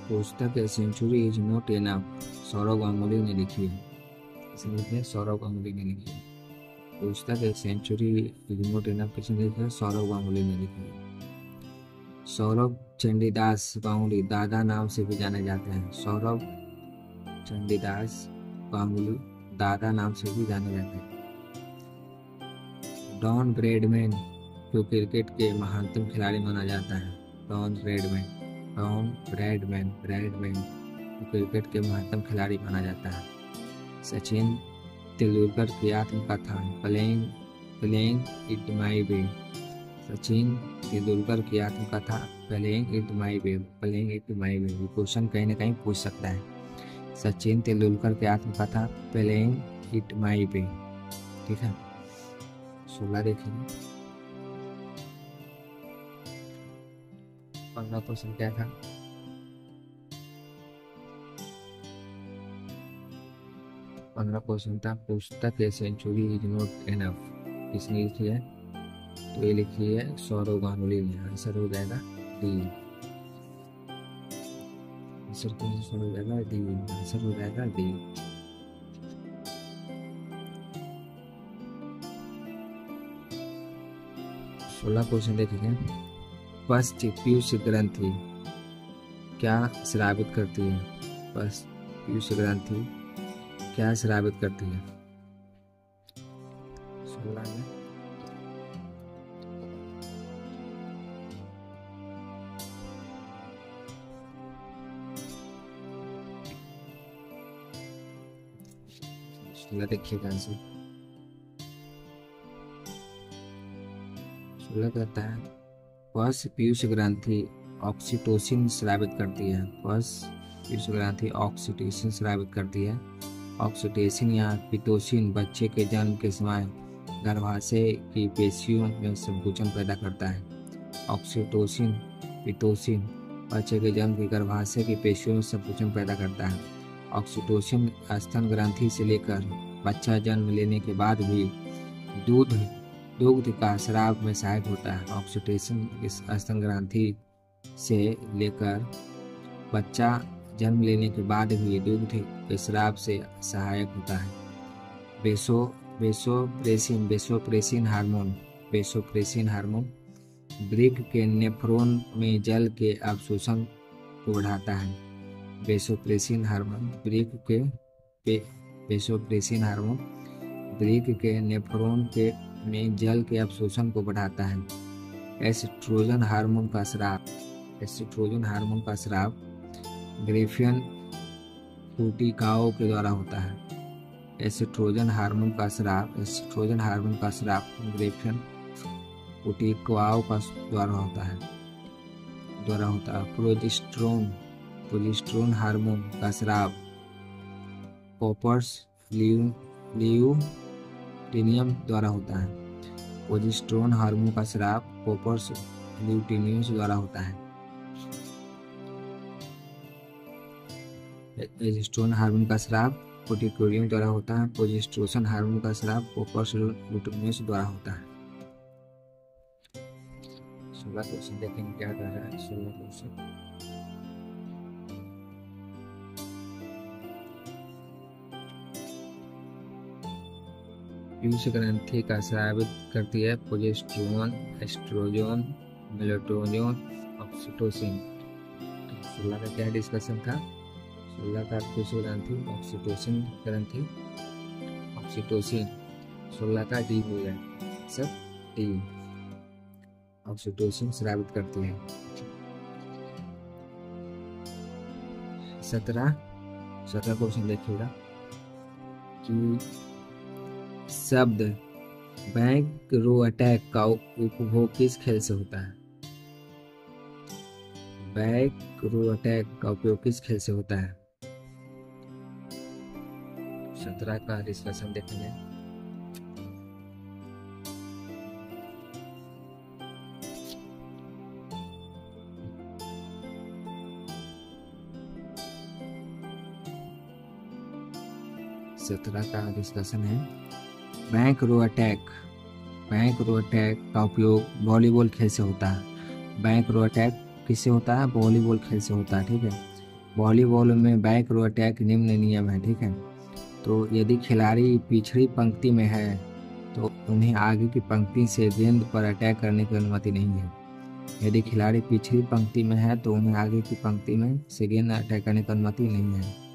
पुस्तक a century is not enough Sourav Ganguly ने लिखी है। इसे लिखते हैं सौरव गांगुली ने लिखी है। पुस्तक a century is not enough किसने लिखी है? सौरव गांगुली ने लिखी है। सौरभ चंडीदास गांगुली दादा नाम से भी जाने जाते हैं। सौरभ चंडीदास गांगुली दादा नाम से भी जाने जाते हैं। डॉन ब्रैडमैन जो क्रिकेट के महानतम खिलाड़ी माना जाता है। डॉन ब्रैडमैन जो क्रिकेट के महानतम खिलाड़ी माना जाता है। सचिन तेंदुलकर की आत्मकथा प्लेइंग इट माई वे। सचिन तेंदुलकर की आत्मकथा playing it my way. Question कहीं ना कहीं पूछ सकता है। सचिन तेंदुलकर की आत्मकथा प्लेइंग इट माई वे। ठीक है, 16 देखेंगे। 15 क्वेश्चन क्या था? क्वेश्चन था पुस्तक a century is not enough किसने लिखी है? तो ये लिखी है सौरव गांगुली ने। आंसर हो जाएगा डी। आंसर हो जाएगा डी। आंसर हो जाएगा डी। 16 क्वेश्चन देखेंगे। पश्च पीयूष ग्रंथि क्या स्रावित करती है? पश्च पीयूष ग्रंथि क्या स्रावित करती है? 16 में देखिएगा आंसर। 16 कहता है पश्च पीयूष ग्रंथि ऑक्सीटोसिन स्रावित करती है। पश्च पीयूष ग्रंथि ऑक्सीटोसिन स्रावित करती है। ऑक्सीटोसिन या पितोसिन बच्चे के जन्म के समय गर्भाशय की पेशियों में संकुचन पैदा करता है। ऑक्सीटोसिन पितोसिन बच्चे के जन्म के गर्भाशय की पेशियों में संकुचन पैदा करता है। ऑक्सीटोसिन स्तन ग्रंथि से लेकर बच्चा जन्म लेने के बाद भी दुग्ध का स्राव में सहायक होता है। ऑक्सीटोसिन इस स्तन ग्रंथि से लेकर बच्चा जन्म लेने के बाद भी दुग्ध के स्राव से सहायक होता है। बेसोप्रेसिन हार्मोन वृक्क के नेफ्रॉन में जल के अवशोषण को बढ़ाता है। बेसोप्रेसिन हार्मोन वृक्क के नेफ्रॉन में जल के अवशोषण को बढ़ाता है। एस्ट्रोजन हार्मोन का स्राव ग्रेफियन कोशिकाओं के द्वारा होता है। एस्ट्रोजन हार्मोन का स्राव ग्रेफियन कोशिकाओं का द्वारा होता है। प्रोजेस्टेरोन हार्मोन का स्राव कॉपर्स ल्यूटिनियम द्वारा होता है। प्रोजेस्टेरोन हार्मोन का स्राव कॉपर्स ल्यूटिनियम द्वारा होता है। प्रोजेस्टेरोन हार्मोन का स्राव कोर्टिकोइड द्वारा होता है। प्रोजेस्टेरोन हार्मोन का स्राव कॉपर्स ल्यूटिनियम द्वारा होता है। 16 क्वेश्चन देखेंगे क्या कर रहा है। 16 क्वेश्चन पीयूष ग्रंथि का स्रावित करती है प्रोजेस्टेरोन, एस्ट्रोजन, मेलाटोनिन, ऑक्सीटोसिन। 16 का क्या डिस्कशन था? 16 का पीयूष ग्रंथि ऑक्सीटोसिन 16 का डी हो जाए सब डी। ऑक्सीटोसिन स्रावित करती है। 17 क्वेश्चन देखिएगा कि शब्द बैकरो-अटैक का उपभोग किस खेल से होता है? बैकरो-अटैक का उपयोग किस खेल से होता है? 17 का डिस्कशन देखेंगे। का डिस्कशन है बैकरो-अटैक का उपयोग वॉलीबॉल खेल से होता है। बैकरो-अटैक किससे होता है? वॉलीबॉल खेल से होता है। ठीक है, वॉलीबॉल में बैकरो-अटैक निम्न नियम है। ठीक है, तो यदि खिलाड़ी पिछड़ी पंक्ति में है तो उन्हें आगे की पंक्ति से गेंद पर अटैक करने की अनुमति नहीं है। यदि खिलाड़ी पिछली पंक्ति में है तो उन्हें आगे की पंक्ति में से गेंद अटैक करने की अनुमति नहीं है।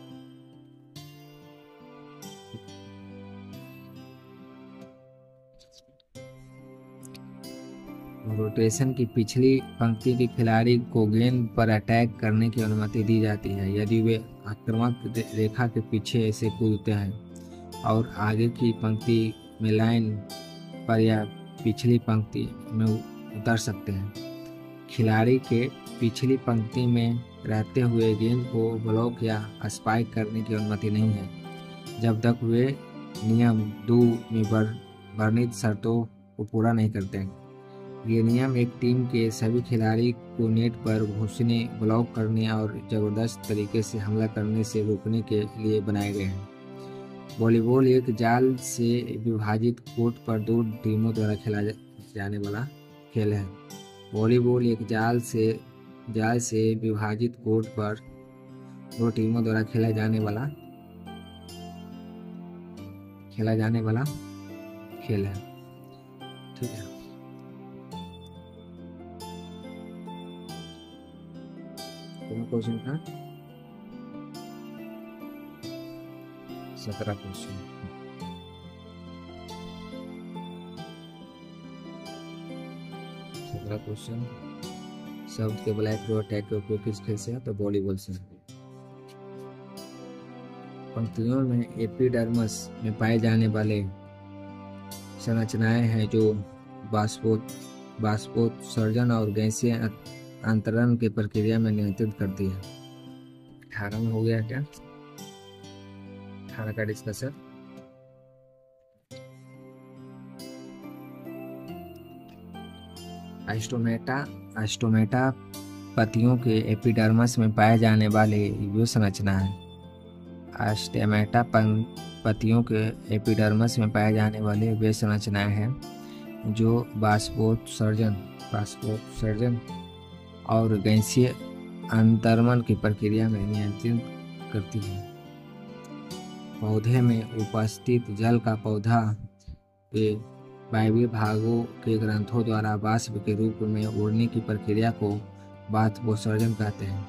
रोटेशन की पिछली पंक्ति के खिलाड़ी को गेंद पर अटैक करने की अनुमति दी जाती है यदि वे आक्रामक रेखा के पीछे से कूदते हैं और आगे की पंक्ति में लाइन पर या पिछली पंक्ति में उतर सकते हैं। खिलाड़ी के पिछली पंक्ति में रहते हुए गेंद को ब्लॉक या स्पाइक करने की अनुमति नहीं है जब तक वे नियम 2 में वर्णित शर्तों को पूरा नहीं करते हैं। ये नियम एक टीम के सभी खिलाड़ी को नेट पर घुसने, ब्लॉक करने और जबरदस्त तरीके से हमला करने से रोकने के लिए बनाए गए हैं। वॉलीबॉल एक जाल से विभाजित कोर्ट पर 2 टीमों द्वारा खेला जाने वाला खेल है। वॉलीबॉल एक जाल से विभाजित कोर्ट पर 2 टीमों द्वारा खेला जाने वाला खेल है। ठीक है, क्वेश्चन था 17 क्वेश्चन। शब्द के ब्लैक रो अटैक के उपयोग किस खेल से है? तो वॉलीबॉल से। पंक्तियों में एपिडर्मस में पाए जाने वाले संरचनाएं हैं जो बाष्पोत्सर्जन और गैसीय अंतरण की प्रक्रिया में नियंत्रित करती है। 18 में हो गया क्या? 18 का डिस्कशन। एस्टोमेटा पत्तियों के एपिडर्मस में पाए जाने वाले वो संरचना है। एस्टोमेटा पत्तियों के एपिडर्मस में पाए जाने वाले वे संरचनाएं हैं जो बाष्पोत्सर्जन और गैसीय अंतर्मन की प्रक्रिया में नियंत्रित करती है। पौधे में उपस्थित जल का पौधा के वायवीय भागों के ग्रंथों द्वारा वाष्प के रूप में उड़ने की प्रक्रिया को बाष्पोत्सर्जन कहते हैं।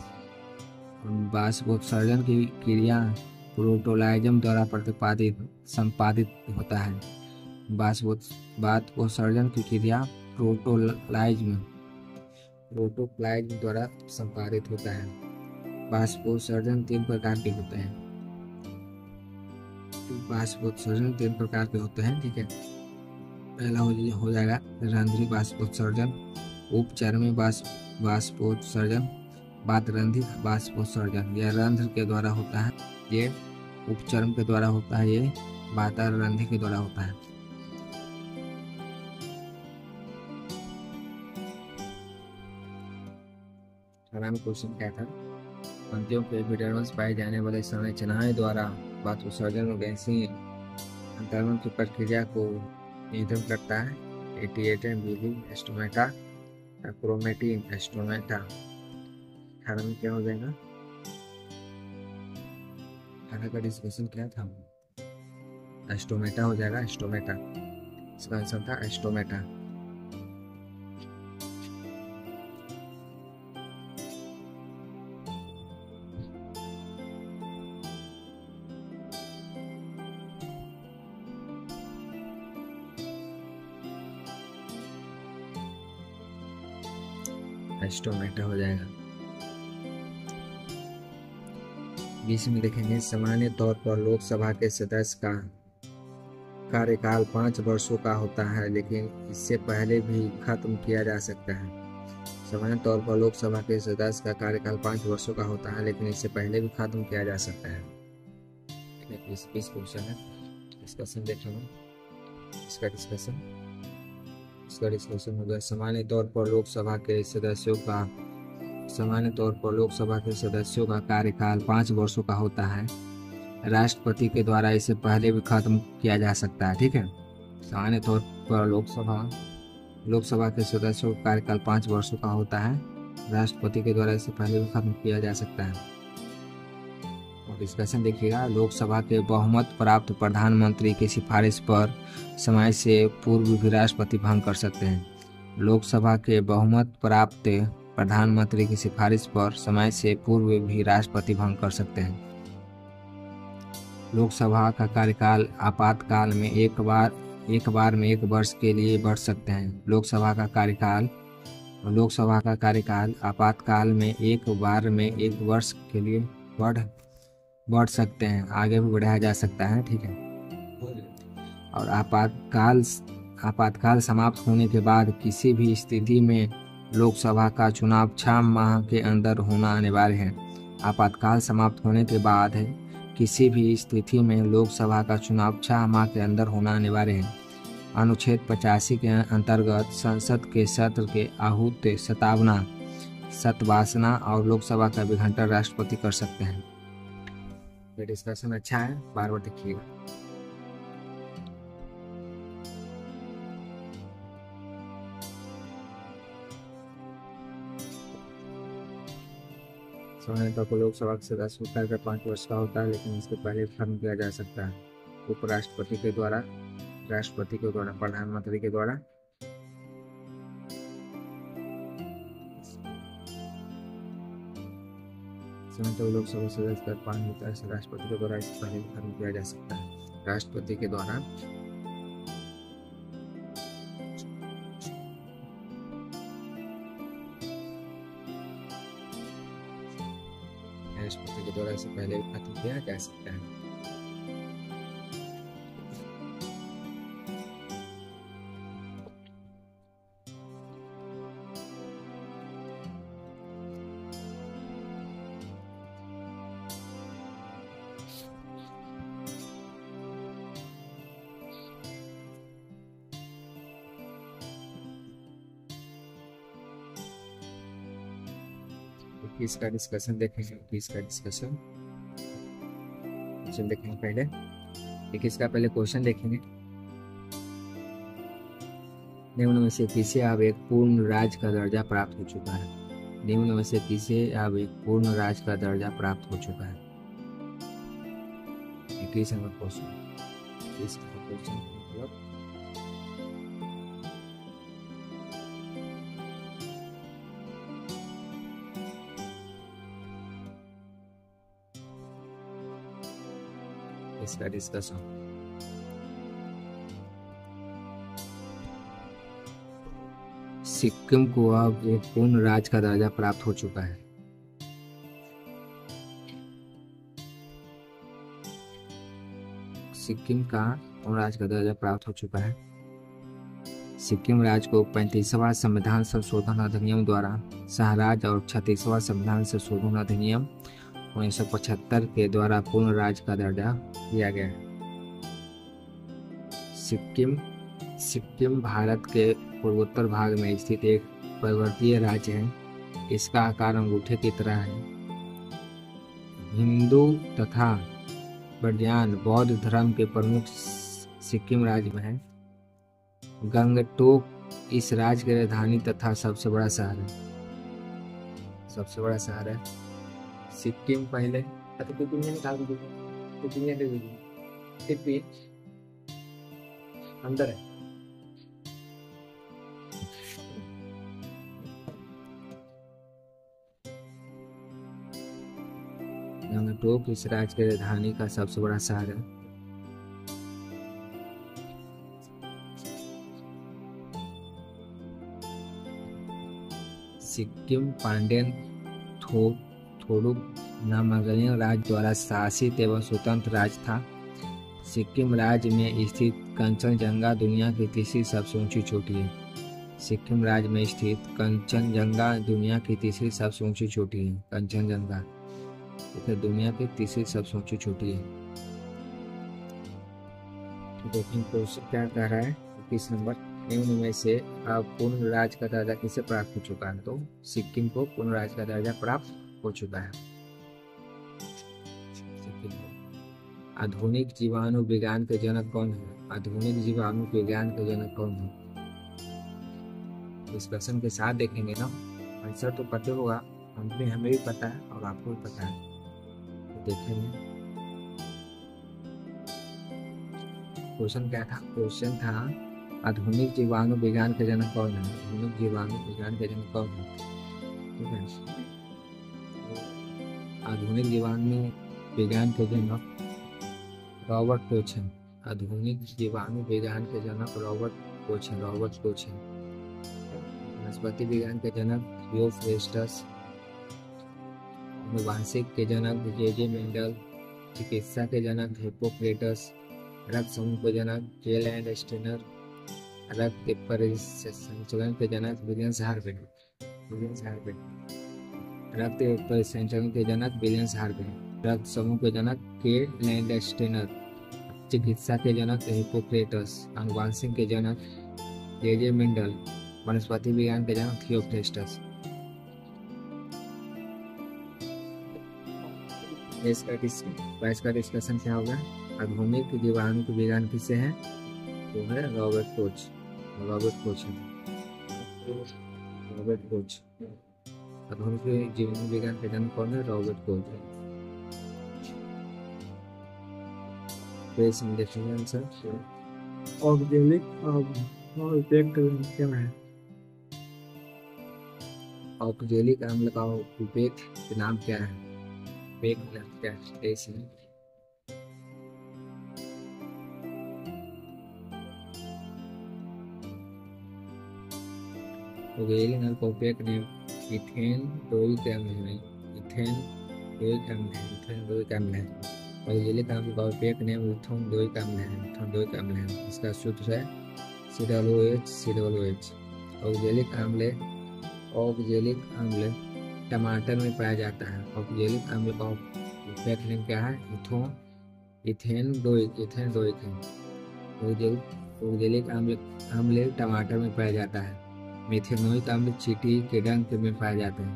बाष्पोत्सर्जन की क्रिया प्रोटोप्लाज्म द्वारा संपादित होता है। बाष्पोत्सर्जन की क्रिया प्रोटोप्लाज्म द्वारा संपादित होता है। बाष्पोत्सर्जन 3 प्रकार के होते हैं। ठीक है, पहला हो जाएगा रंध्री बाष्पोत्सर्जन, उपचर्मी बाष्पोत्सर्जन, बातरंध्री बाष्पोत्सर्जन। यह रंध्र के द्वारा होता है, ये उपचर्म के द्वारा होता है, ये बातरंध्री के द्वारा होता है। क्वेश्चन क्या था? पंक्तियों के एपिडर्मस पाए जाने वाले संरचनाएं द्वारा बाष्पोत्सर्जन और गैसीय अंतर्मन की प्रक्रिया को नियंत्रित करता है। 88 है बिली एस्टोमेटा, क्रोमेटिन एस्टोमेटा। 18 में क्या हो जाएगा? 18 का डिस्कशन क्या था? एस्टोमेटा हो जाएगा, एस्टोमेटा। इसका आंसर था एस्टोमेटा। एस्टोमेटा हो जाएगा। 20 में देखेंगे, सामान्य तौर पर लोकसभा के सदस्य का कार्यकाल 5 वर्षों का होता है, लेकिन इससे पहले भी खत्म किया जा सकता है। सामान्य तौर पर लोकसभा के सदस्य का कार्यकाल 5 वर्षों का होता है, लेकिन इससे पहले भी खत्म किया जा सकता है। 20 क्वेश्चन है, डिस्कशन देखेंगे। इसका डिस्कशन हो गया। सामान्य तौर पर लोकसभा के सदस्यों का कार्यकाल 5 वर्षों का होता है। राष्ट्रपति के द्वारा इसे पहले भी खत्म किया जा सकता है। ठीक है, सामान्य तौर पर लोकसभा के सदस्यों का कार्यकाल 5 वर्षों का होता है। राष्ट्रपति के द्वारा इसे पहले भी खत्म किया जा सकता है। और डिस्कशन देखिएगा। लोकसभा के बहुमत प्राप्त प्रधानमंत्री की सिफारिश पर समय से पूर्व भी राष्ट्रपति भंग कर सकते हैं। लोकसभा के बहुमत प्राप्त प्रधानमंत्री की सिफारिश पर समय से पूर्व भी राष्ट्रपति भंग कर सकते हैं। लोकसभा का कार्यकाल आपातकाल में एक बार में 1 वर्ष के लिए बढ़ सकते हैं। लोकसभा का कार्यकाल आपातकाल में एक बार में 1 वर्ष के लिए बढ़ सकते हैं, आगे भी बढ़ाया जा सकता है। ठीक है। और आपातकाल समाप्त होने के बाद किसी भी स्थिति में लोकसभा का चुनाव 6 माह के अंदर होना अनिवार्य है। आपातकाल समाप्त होने के बाद किसी भी स्थिति में लोकसभा का चुनाव 6 माह के अंदर होना अनिवार्य है। अनुच्छेद 85 के अंतर्गत संसद के सत्र के आहूत सत्वासना और लोकसभा का विघटन राष्ट्रपति कर सकते हैं। ये डिस्कशन अच्छा है, बार बार देखिएगा। समय तक लोकसभा के सदस्य का 5 वर्ष का होता है, लेकिन इसके पहले खत्म किया जा सकता है उपराष्ट्रपति के द्वारा, राष्ट्रपति के द्वारा, प्रधानमंत्री के द्वारा। समय तक लोकसभा सदस्य का 5 होता है, राष्ट्रपति के द्वारा इससे पहले खत्म किया जा सकता है राष्ट्रपति के द्वारा। राष्ट्रपति के द्वारा इससे पहले खत्म किया जा सकता है। इसका डिस्कशन देखेंगे, इसका डिस्कशन देखेंगे पहले। इसका पहले क्वेश्चन देखेंगे। निम्न में से किसे अब एक पूर्ण राज्य का दर्जा प्राप्त हो चुका है? निम्न में से किसे अब एक पूर्ण राज्य का दर्जा प्राप्त हो चुका है? 21 नंबर क्वेश्चन। इसका डिस्कशन। सिक्किम को अब एक पूर्ण राज्य का दर्जा प्राप्त हो चुका है। सिक्किम का पूर्ण राज्य का दर्जा प्राप्त हो चुका है। सिक्किम राज्य को 35वां संविधान संशोधन अधिनियम द्वारा सहराज और 36वां संविधान संशोधन अधिनियम 1975 के द्वारा पूर्ण राज्य का दर्जा दिया गया है। सिक्किम भारत के पूर्वोत्तर भाग में स्थित एक पर्वतीय राज्य है। इसका आकार अंगूठे की तरह है। हिंदू तथा बर्जियान बौद्ध धर्म के प्रमुख सिक्किम राज्य में है। गंगटोक इस राज्य की राजधानी तथा सबसे बड़ा शहर है। सिक्किम पहले अंदर है। गंगटोक इस राज्य की राजधानी का सबसे बड़ा शहर है। सिक्किम पांड्यन थोडुक नामगलियन राज्य द्वारा शासित एवं स्वतंत्र राज्य था। सिक्किम राज्य में स्थित कंचनजंगा दुनिया की तीसरी सबसे ऊंची चोटी है। सिक्किम राज्य में स्थित कंचनजंगा दुनिया की तीसरी सबसे ऊंची चोटी है। कंचनजंगा दुनिया की तीसरी सबसे ऊंची चोटी है। देखिए क्वेश्चन क्या कह रहा है। 21 नंबर। निम्न में से अब पूर्ण राज्य का दर्जा किसे प्राप्त हो चुका है? तो सिक्किम को पूर्ण राज्य का दर्जा प्राप्त हो चुका है। आधुनिक जीवाणु विज्ञान के जनक कौन है? आधुनिक जीवाणु विज्ञान के जनक कौन है? डिस्कशन के साथ देखेंगे ना। आंसर तो पता होगा, हमें भी पता है और आपको भी पता है। तो देखेंगे क्वेश्चन क्या था। क्वेश्चन था आधुनिक जीवाणु विज्ञान के जनक कौन है? आधुनिक जीवाणु विज्ञान के जनक कौन है? ठीक है, आधुनिक जीवाणु विज्ञान के जनक रॉबर्ट कोच है। आधुनिक जीवाणु विज्ञान के जनक रॉबर्ट कोच है। वनस्पति विज्ञान के जनक थियोफ्रेस्टस। आनुवांशिक के जनक जे मेंडल। चिकित्सा के जनक हिप्पोक्रेटस। रक्त समूह के जनक जेल एंड स्टेनर। रक्त परिसंचरण के जनक विलियम्स हार्वे। रक्त परिसंचरण के जनक विलियम्स हार्वे। रक्त समूह के जनक के लैंडस्टेनर। चिकित्सा के जनक हिप्पोक्रेटस। आनुवांशिक के जनक जे मेंडल। वनस्पति विज्ञान के जनक थियोफ्रेस्टस। इसका डिस्कशन क्या होगा? आधुनिक जीवाणु विज्ञान किसे है? वो है रॉबर्ट कोच। आधुनिक जीवाणु विज्ञान के जनक कौन है? Robert Koch. Answer organic oxalic अम्ल का उपेक नाम क्या है? ऑक्जेलिक अम्ल का उपेक नाम इथेन डोइक अम्ल है। ऑक्जेलिक अम्ल का उपेक नाम इथेन डोइक अम्ल है। इसका सूत्र है COOH। ऑक्जेलिक अम्ल टमाटर में पाया जाता है। ऑक्जेलिक अम्ल का उपेक नाम क्या है? इथेन डोइक है। ऑक्जेलिक अम्ल टमाटर में पाया जाता है। मिथेनोइक अम्ल चींटी के डंक में पाया जाता है।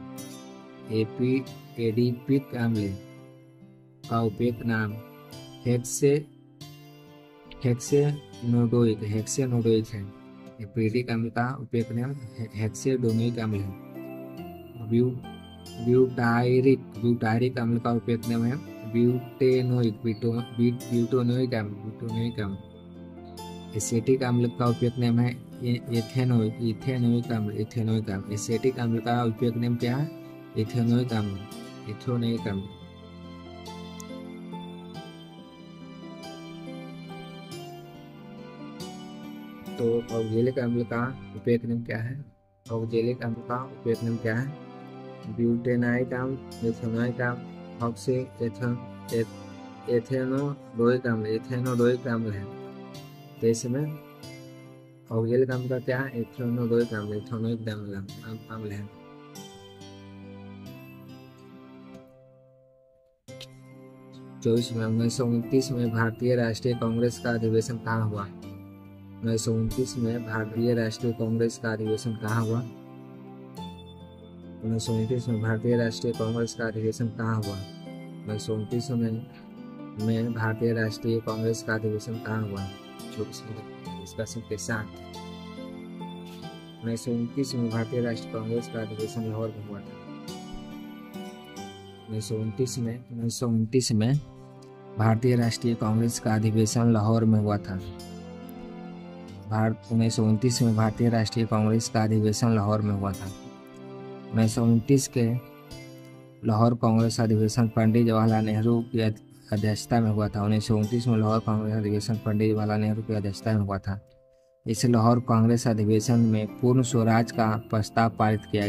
एडीपिक अम्ल का उपेक नाम हेक्सेनोडोइक है। एपिडिक अम्ल का उपेक नाम हेक्सेडोनिक अम्ल है। ब्यूटायरिक अम्ल का उपेक नाम है ब्यूटोनोइक अम्ल। एसिटिक अम्ल का उपेक नाम है इथेनोइक अम्ल। एसिटिक अम्ल का उपेक नाम क्या है? इथेनोइक अम्ल। तो ऑक्जेलिक अम्ल का उपेक नाम क्या है? ब्यूटेनाइक अम्ल, मिथेनोइक अम्ल, एथेनोडोइक अम्ल है। तो इसमें ऑक्जेलिक अम्ल का क्या है? एथेनोडोइक अम्ल है। चौबीस में 1929 में भारतीय राष्ट्रीय कांग्रेस का अधिवेशन कहाँ हुआ? 1929 में भारतीय राष्ट्रीय कांग्रेस का अधिवेशन कहाँ हुआ? 1929 में भारतीय राष्ट्रीय कांग्रेस का अधिवेशन कहाँ हुआ? 1929 में भारतीय राष्ट्रीय कांग्रेस का अधिवेशन कहाँ हुआ? डिस्कशन के साथ 1929 में भारतीय राष्ट्रीय कांग्रेस का अधिवेशन लाहौर में हुआ था। 1929 में भारतीय राष्ट्रीय कांग्रेस का अधिवेशन लाहौर में हुआ था। 1929 में भारतीय राष्ट्रीय कांग्रेस का अधिवेशन लाहौर में हुआ था। 1929 के लाहौर कांग्रेस अधिवेशन पंडित जवाहरलाल नेहरू की अध्यक्षता में हुआ था। 1929 में लाहौर कांग्रेस अधिवेशन पंडित जवाहरलाल नेहरू की अध्यक्षता में हुआ था। इस लाहौर कांग्रेस अधिवेशन में पूर्ण स्वराज का प्रस्ताव पारित किया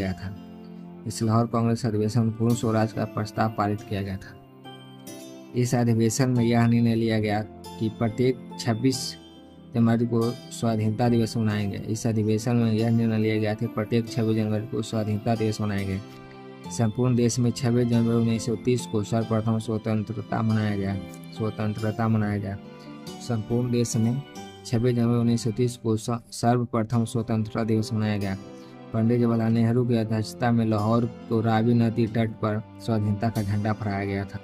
गया था। इस अधिवेशन में यह निर्णय लिया गया कि प्रत्येक 26 जनवरी को स्वाधीनता दिवस मनाएंगे। इस अधिवेशन में यह निर्णय लिया गया कि प्रत्येक 26 जनवरी को स्वाधीनता दिवस मनाएंगे। संपूर्ण देश में 26 जनवरी 1930 को सर्वप्रथम स्वतंत्रता मनाया गया। संपूर्ण देश में 26 जनवरी 1930 को सर्वप्रथम स्वतंत्रता दिवस मनाया गया। पंडित जवाहरलाल नेहरू की अध्यक्षता में लाहौर को रावी नदी तट पर स्वाधीनता का झंडा फहराया गया था।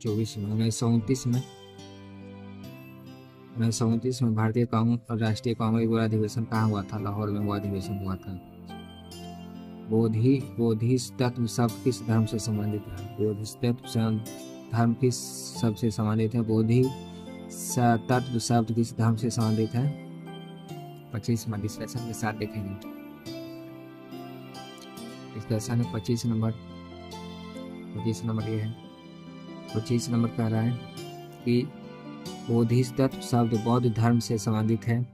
चौबीस में 1929 में भारतीय राष्ट्रीय कांग्रेस का अधिवेशन कहाँ हुआ था? लाहौर में वो अधिवेशन हुआ था। बोधिसत्व शब्द किस धर्म से संबंधित है? बोधिसत्व धर्म किस शब्द से संबंधित है? बोधिसत्व शब्द किस धर्म से संबंधित है? 25 डिस्कशन के साथ देखेंगे। डिस्कशन में 25 नंबर ये है। 25 नंबर कह रहा है कि बोधिसत्व शब्द बौद्ध धर्म से संबंधित है।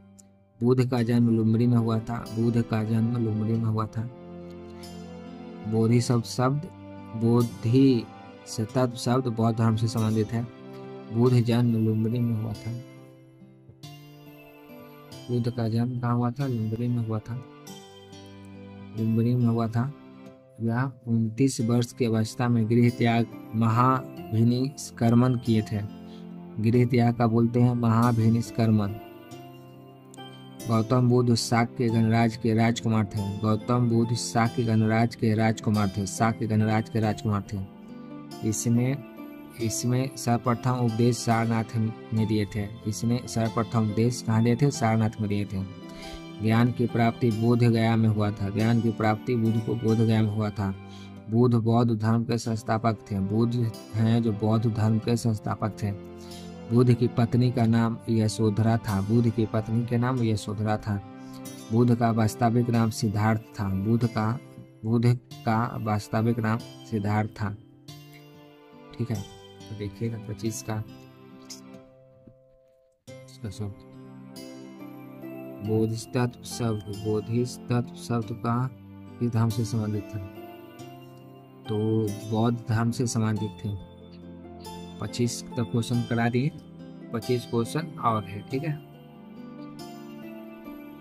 बुद्ध का जन्म लुम्बिनी में हुआ था। बोधिसत्व शब्द बौद्ध धर्म से संबंधित है। बुद्ध जन्म लुम्बिनी में हुआ था। बुद्ध का जन्म कहाँ हुआ था? लुम्बिनी में हुआ था। यह 29 वर्ष की अवस्था में गृह त्याग महाभिनिष्क्रमण किए थे। गृह त्याग का बोलते हैं महाभिनिष्क्रमण। गौतम बुद्ध शाक्य गणराज्य के राजकुमार थे। इसमें सर्वप्रथम उपदेश सारनाथ में दिए थे। सारनाथ में दिए थे। ज्ञान की प्राप्ति बोध गया में हुआ था। बुद्ध बौद्ध धर्म के संस्थापक थे। बुद्ध हैं जो बौद्ध धर्म के संस्थापक थे। बुद्ध की पत्नी का नाम यशोधरा था। बुद्ध का वास्तविक नाम सिद्धार्थ था। ठीक है, तो देखिएगा 25 का शब्द बोधिसत्व शब्द का किस धर्म से संबंधित था? तो बौद्ध धर्म से संबंधित थे। 25 तक क्वेश्चन करा दिए। 25 क्वेश्चन और है। ठीक है,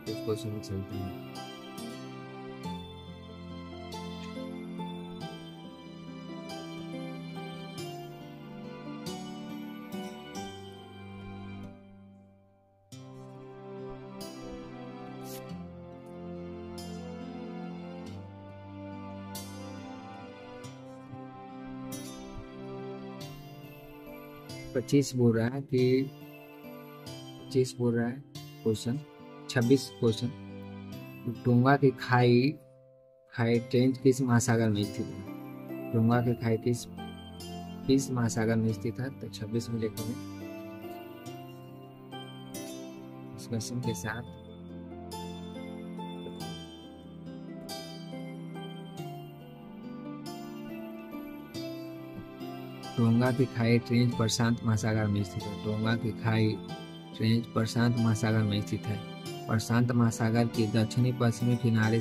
इस क्वेश्चन में चलते हैं। पच्चीस बोल रहा है क्वेश्चन 26 क्वेश्चन। टोंगा की खाई ट्रेंच किस महासागर में स्थित है? टोंगा की खाई किस महासागर में स्थित है? तो 26 में लिखेंगे इस क्वेश्चन के साथ। टोंगा की खाई ट्रेंच प्रशांत महासागर में स्थित है। प्रशांत महासागर के दक्षिणी पश्चिमी किनारे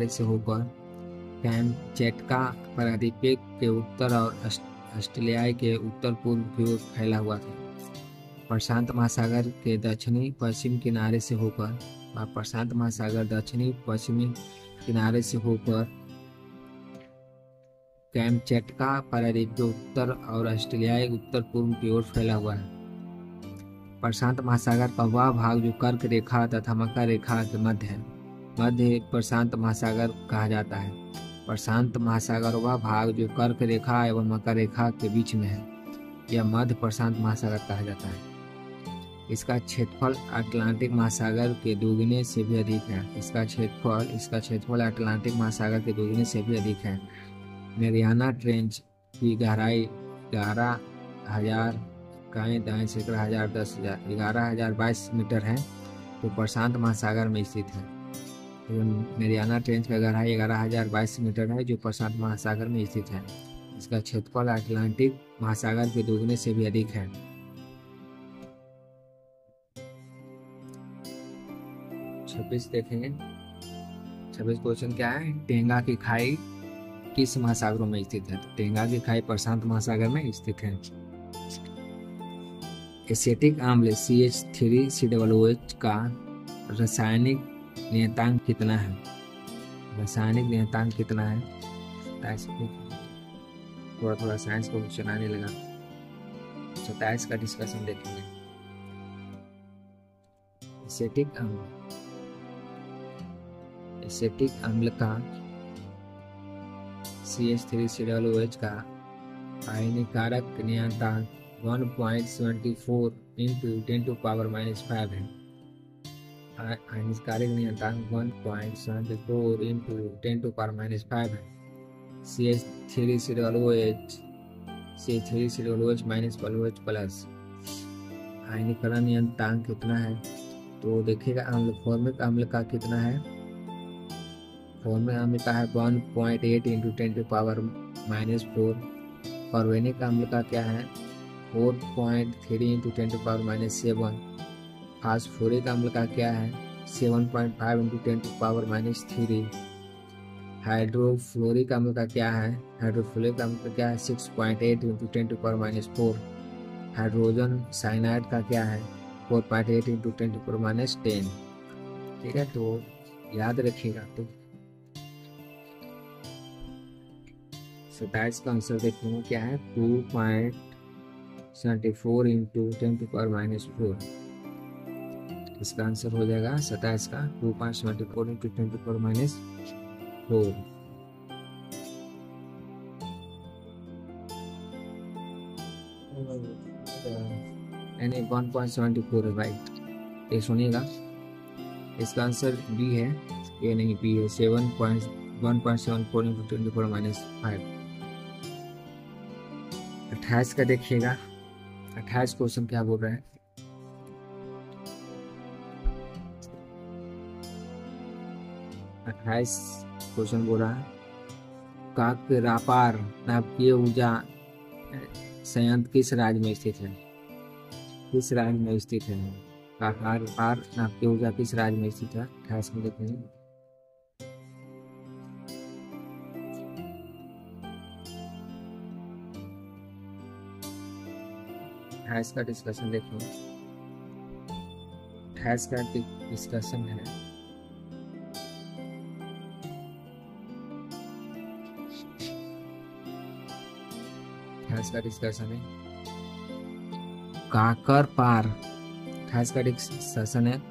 से होकर कैमचैटका प्रायद्वीप के उत्तर और ऑस्ट्रेलिया के उत्तर पूर्व की ओर फैला हुआ था। प्रशांत महासागर दक्षिणी पश्चिमी किनारे से होकर कैमचैटका प्रायद्वीप के उत्तर और ऑस्ट्रेलिया के उत्तर पूर्व की ओर फैला हुआ है। प्रशांत महासागर का वह भाग जो कर्क रेखा तथा मकर रेखा के मध्य प्रशांत महासागर कहा जाता है। प्रशांत महासागर वह भाग जो कर्क रेखा एवं मकर रेखा के बीच में है, यह मध्य प्रशांत महासागर कहा जाता है। इसका क्षेत्रफल अटलांटिक महासागर के दोगुने से भी अधिक है। इसका क्षेत्रफल अटलांटिक महासागर के दोगुने से भी अधिक है। मेरियाना ट्रेंच की गहराई 11,000 दाएं से 11,022 मीटर है, तो प्रशांत महासागर में स्थित है। तो मेरियाना ट्रेंच का गहराई 11,022 मीटर है, जो प्रशांत महासागर में स्थित है। इसका क्षेत्रफल अटलांटिक महासागर के दोगुने से भी अधिक है। 26 देखेंगे। 26 क्वेश्चन क्या है? टेंगा की खाई किस महासागरों में स्थित है? तो टेंगा की खाई प्रशांत महासागर में स्थित है। एसिटिक अम्ल CH3COOH का रासायनिक नियतांक कितना है? थोड़ा साइंस को चलाने लगा। 27 का डिस्कशन देखेंगे। एसिटिक अम्ल का CH3COOH का हानिकारक नियतांक 1.74 × 10⁻⁵ है। आयनिस्कारिक नियतांक 1.74 इंटू 10⁻⁵ है। CH3COOH CH3COOH minus OH plus. आयनीकरण नियतांक कितना है तो देखिएगा, अम्ल फॉर्मिक अम्ल का कितना है। फॉर्मिक अम्ल का है 1.8 इंटू 10⁻⁻4। कार्बोनिक अम्ल का क्या है 4.3 इंटू 10⁻⁷। फास्फोरिक अम्ल का क्या है 7.5 इंटू 10⁻⁻3। हाइड्रोफ्लोरिक अम्ल का क्या है, हाइड्रोफ्लोरिक अम्ल का क्या है 6.8 इंटू 10⁻⁴। हाइड्रोजन साइनाइड का क्या है 4.8 इंटू 10⁻10। ठीक है, तो याद रखिएगा। तो 27 का आंसर देखिए क्या है 2.74 इंटू 10⁻⁴। इसका आंसर हो जाएगा 27 का 2.74 इंटू 10⁻⁴। यानी 1.74 है राइट। ये सुनिएगा, इसका आंसर बी है, ये नहीं बी है 1.74 इंटू 10⁻⁵। 28 का देखिएगा, 28 क्वेश्चन क्या बोल रहा है। अट्ठाईस क्वेश्चन बोल रहा है काकरापार नाभिकीय ऊर्जा संयंत्र किस राज्य में स्थित है। किस राज्य में स्थित है काकरापार नाभिकीय ऊर्जा किस राज्य में स्थित है। 28 में देखेंगे। का डिस्कशन देखिए। 28 का डिस्कशन है का डिस्कशन है काकरपार। 28 का डिस्कशन है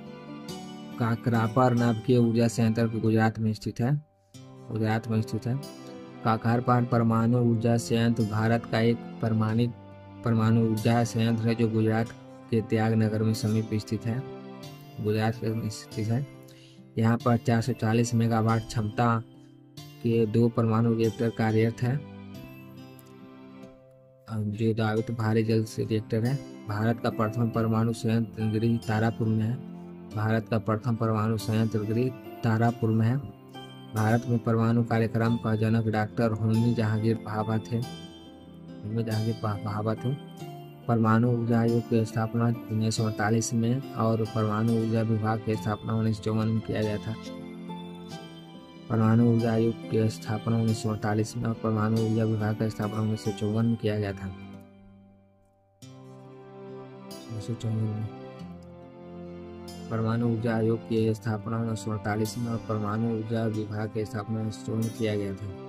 काकरापार नाभिकीय ऊर्जा संयंत्र गुजरात में स्थित है। गुजरात में स्थित है। काकरापार परमाणु ऊर्जा संयंत्र भारत का एक परमाणु ऊर्जा संयंत्र है जो गुजरात के त्यागनगर में समीप स्थित है। गुजरात में स्थित है। यहाँ पर 440 मेगावाट क्षमता के 2 परमाणु रिएक्टर कार्यरत है जो दावित भारी जल से रिएक्टर है। भारत का प्रथम परमाणु संयंत्र गृह तारापुर में है। भारत का प्रथम परमाणु संयंत्र गृह तारापुर में है। भारत में परमाणु कार्यक्रम का जनक डॉक्टर होमी जहांगीर भाभा थे। परमाणु ऊर्जा आयोग की स्थापना 1948 में और परमाणु ऊर्जा विभाग की स्थापना 1954 में किया गया था। परमाणु ऊर्जा आयोग की स्थापना 1948 में और परमाणु ऊर्जा विभाग की स्थापना 1954 में किया गया था। 1954 में परमाणु ऊर्जा आयोग की स्थापना 1948 में और परमाणु ऊर्जा विभाग की स्थापना 1954 में किया गया था।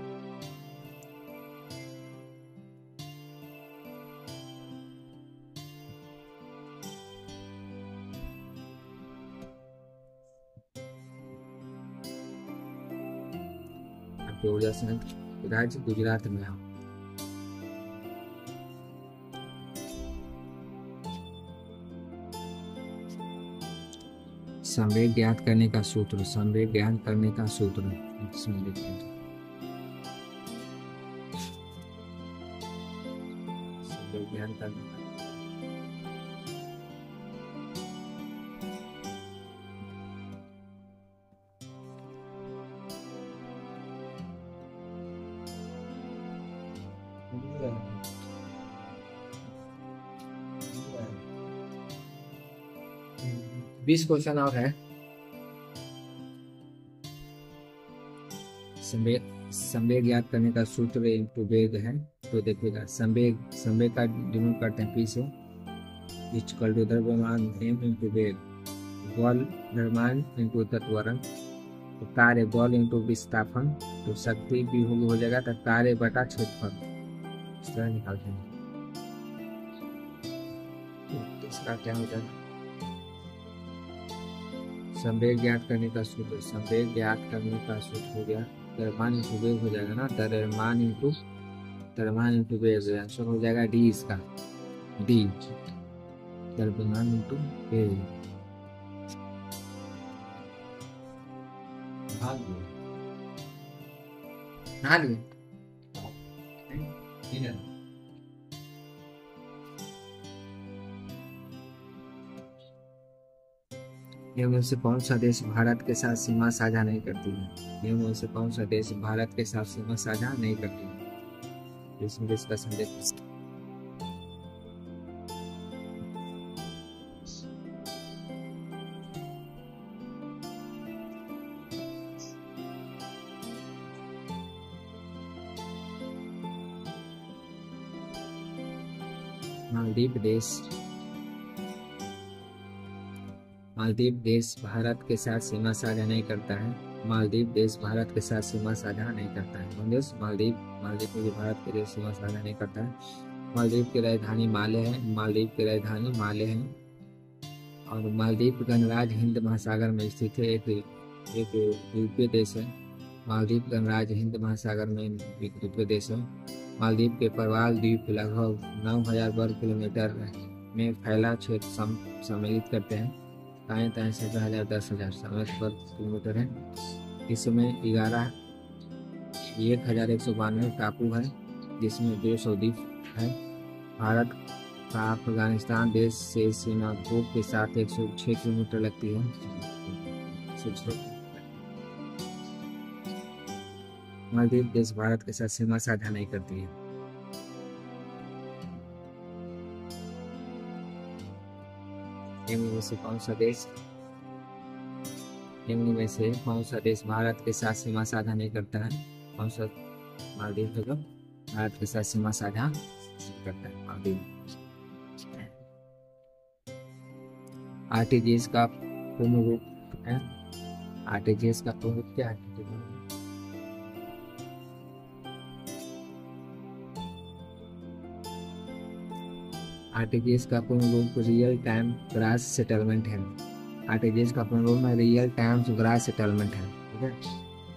ऊर्जा संयंत्र राज्य गुजरात में है। संवेग ज्ञात करने का सूत्र। संवेग ज्ञात करने का सूत्र। संवेग ज्ञात करने का बीस क्वेश्चन और है। संवेग ज्ञात करने का सूत्र इंटू वेग है। तो देखिएगा संवेग का डिनोट करते हैं पी से। इक्वल टू द्रव्यमान m इंटू वेग। बल द्रव्यमान इंटू त्वरण। तो कार्य बल इंटू विस्थापन। तो शक्ति भी हो जाएगा तो कार्य बटा क्षेत्रफल। इस तरह निकालते हैं। तो इसका क्या हो जाएगा संवेग ज्ञात करने का सूत्र। संवेग ज्ञात करने का सूत्र हो गया द्रव्यमान इंटू वेग हो जाएगा ना। द्रव्यमान इंटू वेग आंसर हो जाएगा डी। इसका डी द्रव्यमान इंटू वेग। नहा लिए? निम्न से कौन सा देश भारत के साथ सीमा साझा नहीं करती है? निम्न से कौन सा देश भारत के साथ सीमा साझा नहीं करती है? इसमें डिस्कशन देखते हैं। मालदीव देश भारत के साथ सीमा साझा नहीं करता है। मालदीव देश भारत के साथ सीमा साझा नहीं करता है। कौन देश? मालदीव में भी भारत के देश सीमा साझा नहीं करता है। मालदीव की राजधानी माले है। और मालदीव गणराज्य हिंद महासागर में स्थित है। एक द्वीपीय देश है। मालदीव गणराज्य हिंद महासागर में एक द्वीपीय देश है। मालदीव के प्रवाल द्वीप लगभग 9000 वर्ग किलोमीटर में फैला क्षेत्र सम्मिलित करते हैं। दाएं दाएं से 10,000 वर्ग किलोमीटर है। इसमें 1192 टापू है, जिसमें 200 द्वीप है। भारत का अफगानिस्तान देश से सीमा पूर्व के साथ 106 किलोमीटर लगती है। मालदीव देश भारत के साथ सीमा साझा नहीं करती है। निम्न में से कौन सा देश भारत के साथ सीमा साझा नहीं करता है? कौन सा? मालदीव है जो भारत के साथ सीमा साझा नहीं करता है। मालदीव। आरटीजीएस का पूर्ण रूप है। आरटीजीएस का पूर्ण रूप क्या है? आरटीजीएस का पूर्ण रूप रियल टाइम ग्रास सेटलमेंट है। आरटीजीएस का पूर्ण रूप में रियल टाइम ग्रास सेटलमेंट है। ठीक है,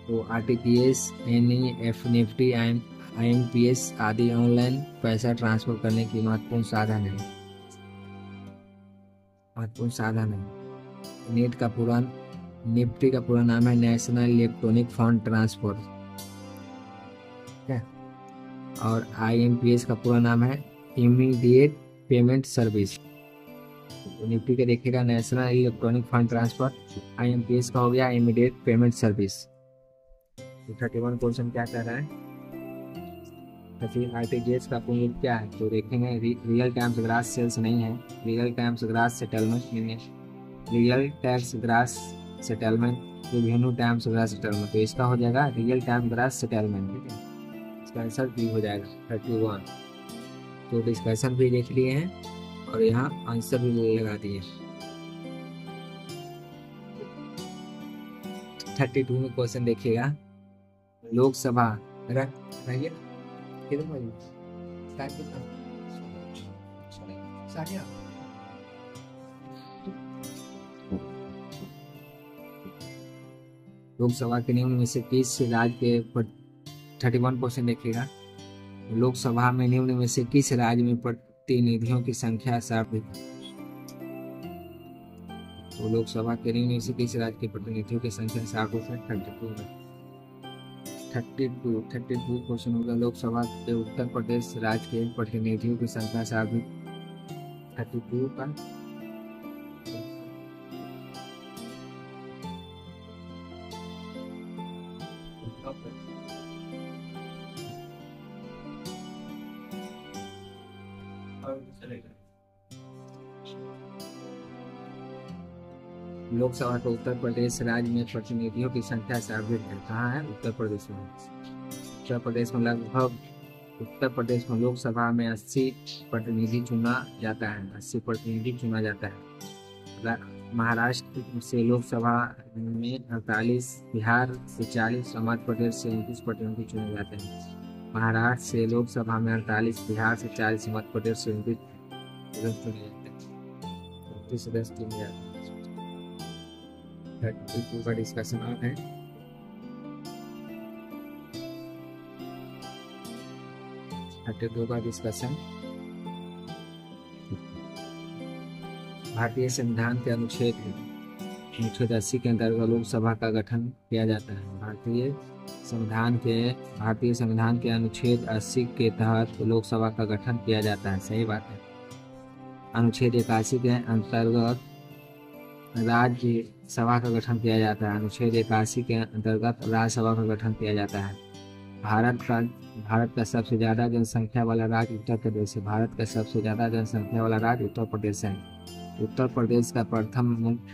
तो आरटीजीएस, एनईएफटी, निफ्टी, आईएमपीएस आदि ऑनलाइन पैसा ट्रांसफर करने की महत्वपूर्ण साधन है। निफ्टी का पूरा नाम है नेशनल इलेक्ट्रॉनिक फंड ट्रांसफर। ठीक है, और आईएमपीएस का पूरा नाम है इमीडिएट पेमेंट सर्विस। निफ्टी का देखिएगा national electronic fund transfer, IMPS का हो गया इमीडिएट पेमेंट सर्विस। 31 क्वेश्चन क्या कह रहा है? तो फिर आरटीजीएस का पूर्ण रूप क्या है? तो देखेंगे रियल टाइम्स ग्रास सेल्स नहीं है, रियल टाइम्स ग्रास सेटलमेंट नहीं है, real tax grass settlement, revenue times grass settlement. तो इसका हो जाएगा रियल टाइम ग्रास सेटलमेंट। ठीक है, इसका आंसर भी हो जाएगा 31। तो डिस्कशन भी देख लिए हैं और यहाँ आंसर भी लगा दिए। 32 में क्वेश्चन देखिएगा। लोकसभा लोकसभा के नियम में से किस राज्य के 31 क्वेश्चन देखिएगा। लोकसभा में निम्न में से किस राज्य में प्रतिनिधियों की संख्या सर्वाधिक? तो लोकसभा के निम्न में से किस राज्य के प्रतिनिधियों की संख्या सर्वाधिक है? 32 क्वेश्चन होगा। लोकसभा के उत्तर प्रदेश राज्य के प्रतिनिधियों की संख्या सर्वाधिक 32 का लोकसभा के उत्तर प्रदेश राज्य में प्रतिनिधियों की संख्या सर्वाधिक है। कहाँ है? उत्तर प्रदेश में। उत्तर प्रदेश में लोकसभा में 80 प्रतिनिधि चुना जाता है। 80 प्रतिनिधि चुना जाता है। महाराष्ट्र से लोकसभा में 48, बिहार से 40, मध्य प्रदेश से 29 प्रतिनिधि चुने जाते हैं। महाराष्ट्र से लोकसभा में 48, बिहार से 40, मध्य प्रदेश से 29 चुने जाते हैं। सदस्य चुने जाते हैं। 32 का डिस्कशन ऑन है। भारतीय संविधान के अनुच्छेद अनुच्छेद 80 के अंतर्गत लोकसभा का गठन किया जाता है। भारतीय संविधान के अनुच्छेद 80 के तहत लोकसभा का गठन किया जाता है। सही बात है। अनुच्छेद 81 के अंतर्गत राज्य सभा का गठन किया जाता है। अनुच्छेद 81 के अंतर्गत राज्यसभा का गठन किया जाता है। भारत का सबसे ज्यादा जनसंख्या वाला राज्य उत्तर प्रदेश है। भारत का सबसे ज्यादा जनसंख्या वाला राज्य उत्तर प्रदेश है। उत्तर प्रदेश का प्रथम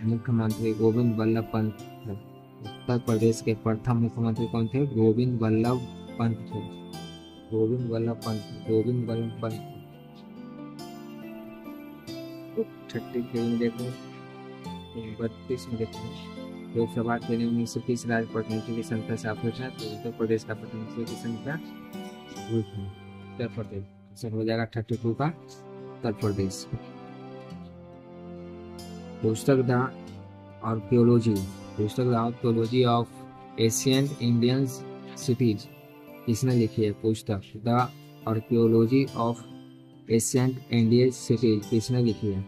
मुख्यमंत्री गोविंद वल्लभ पंत थे। उत्तर प्रदेश के प्रथम मुख्यमंत्री कौन थे? गोविंद वल्लभ पंत थे। गोविंद वल्लभ पंत। 33 में देखो, 32 में देखो, लोकसभा के लिए 1930 राज्य प्रतिनिधियों की संख्या सापेक्ष है, तो उत्तर प्रदेश का प्रतिनिधियों की संख्या उत्तर प्रदेश से हो जाएगा 32 का उत्तर प्रदेश। पुस्तक the archaeology of ancient Indian cities किसने लिखी है? पुस्तक the archaeology of ancient Indian cities किसने लिखी है?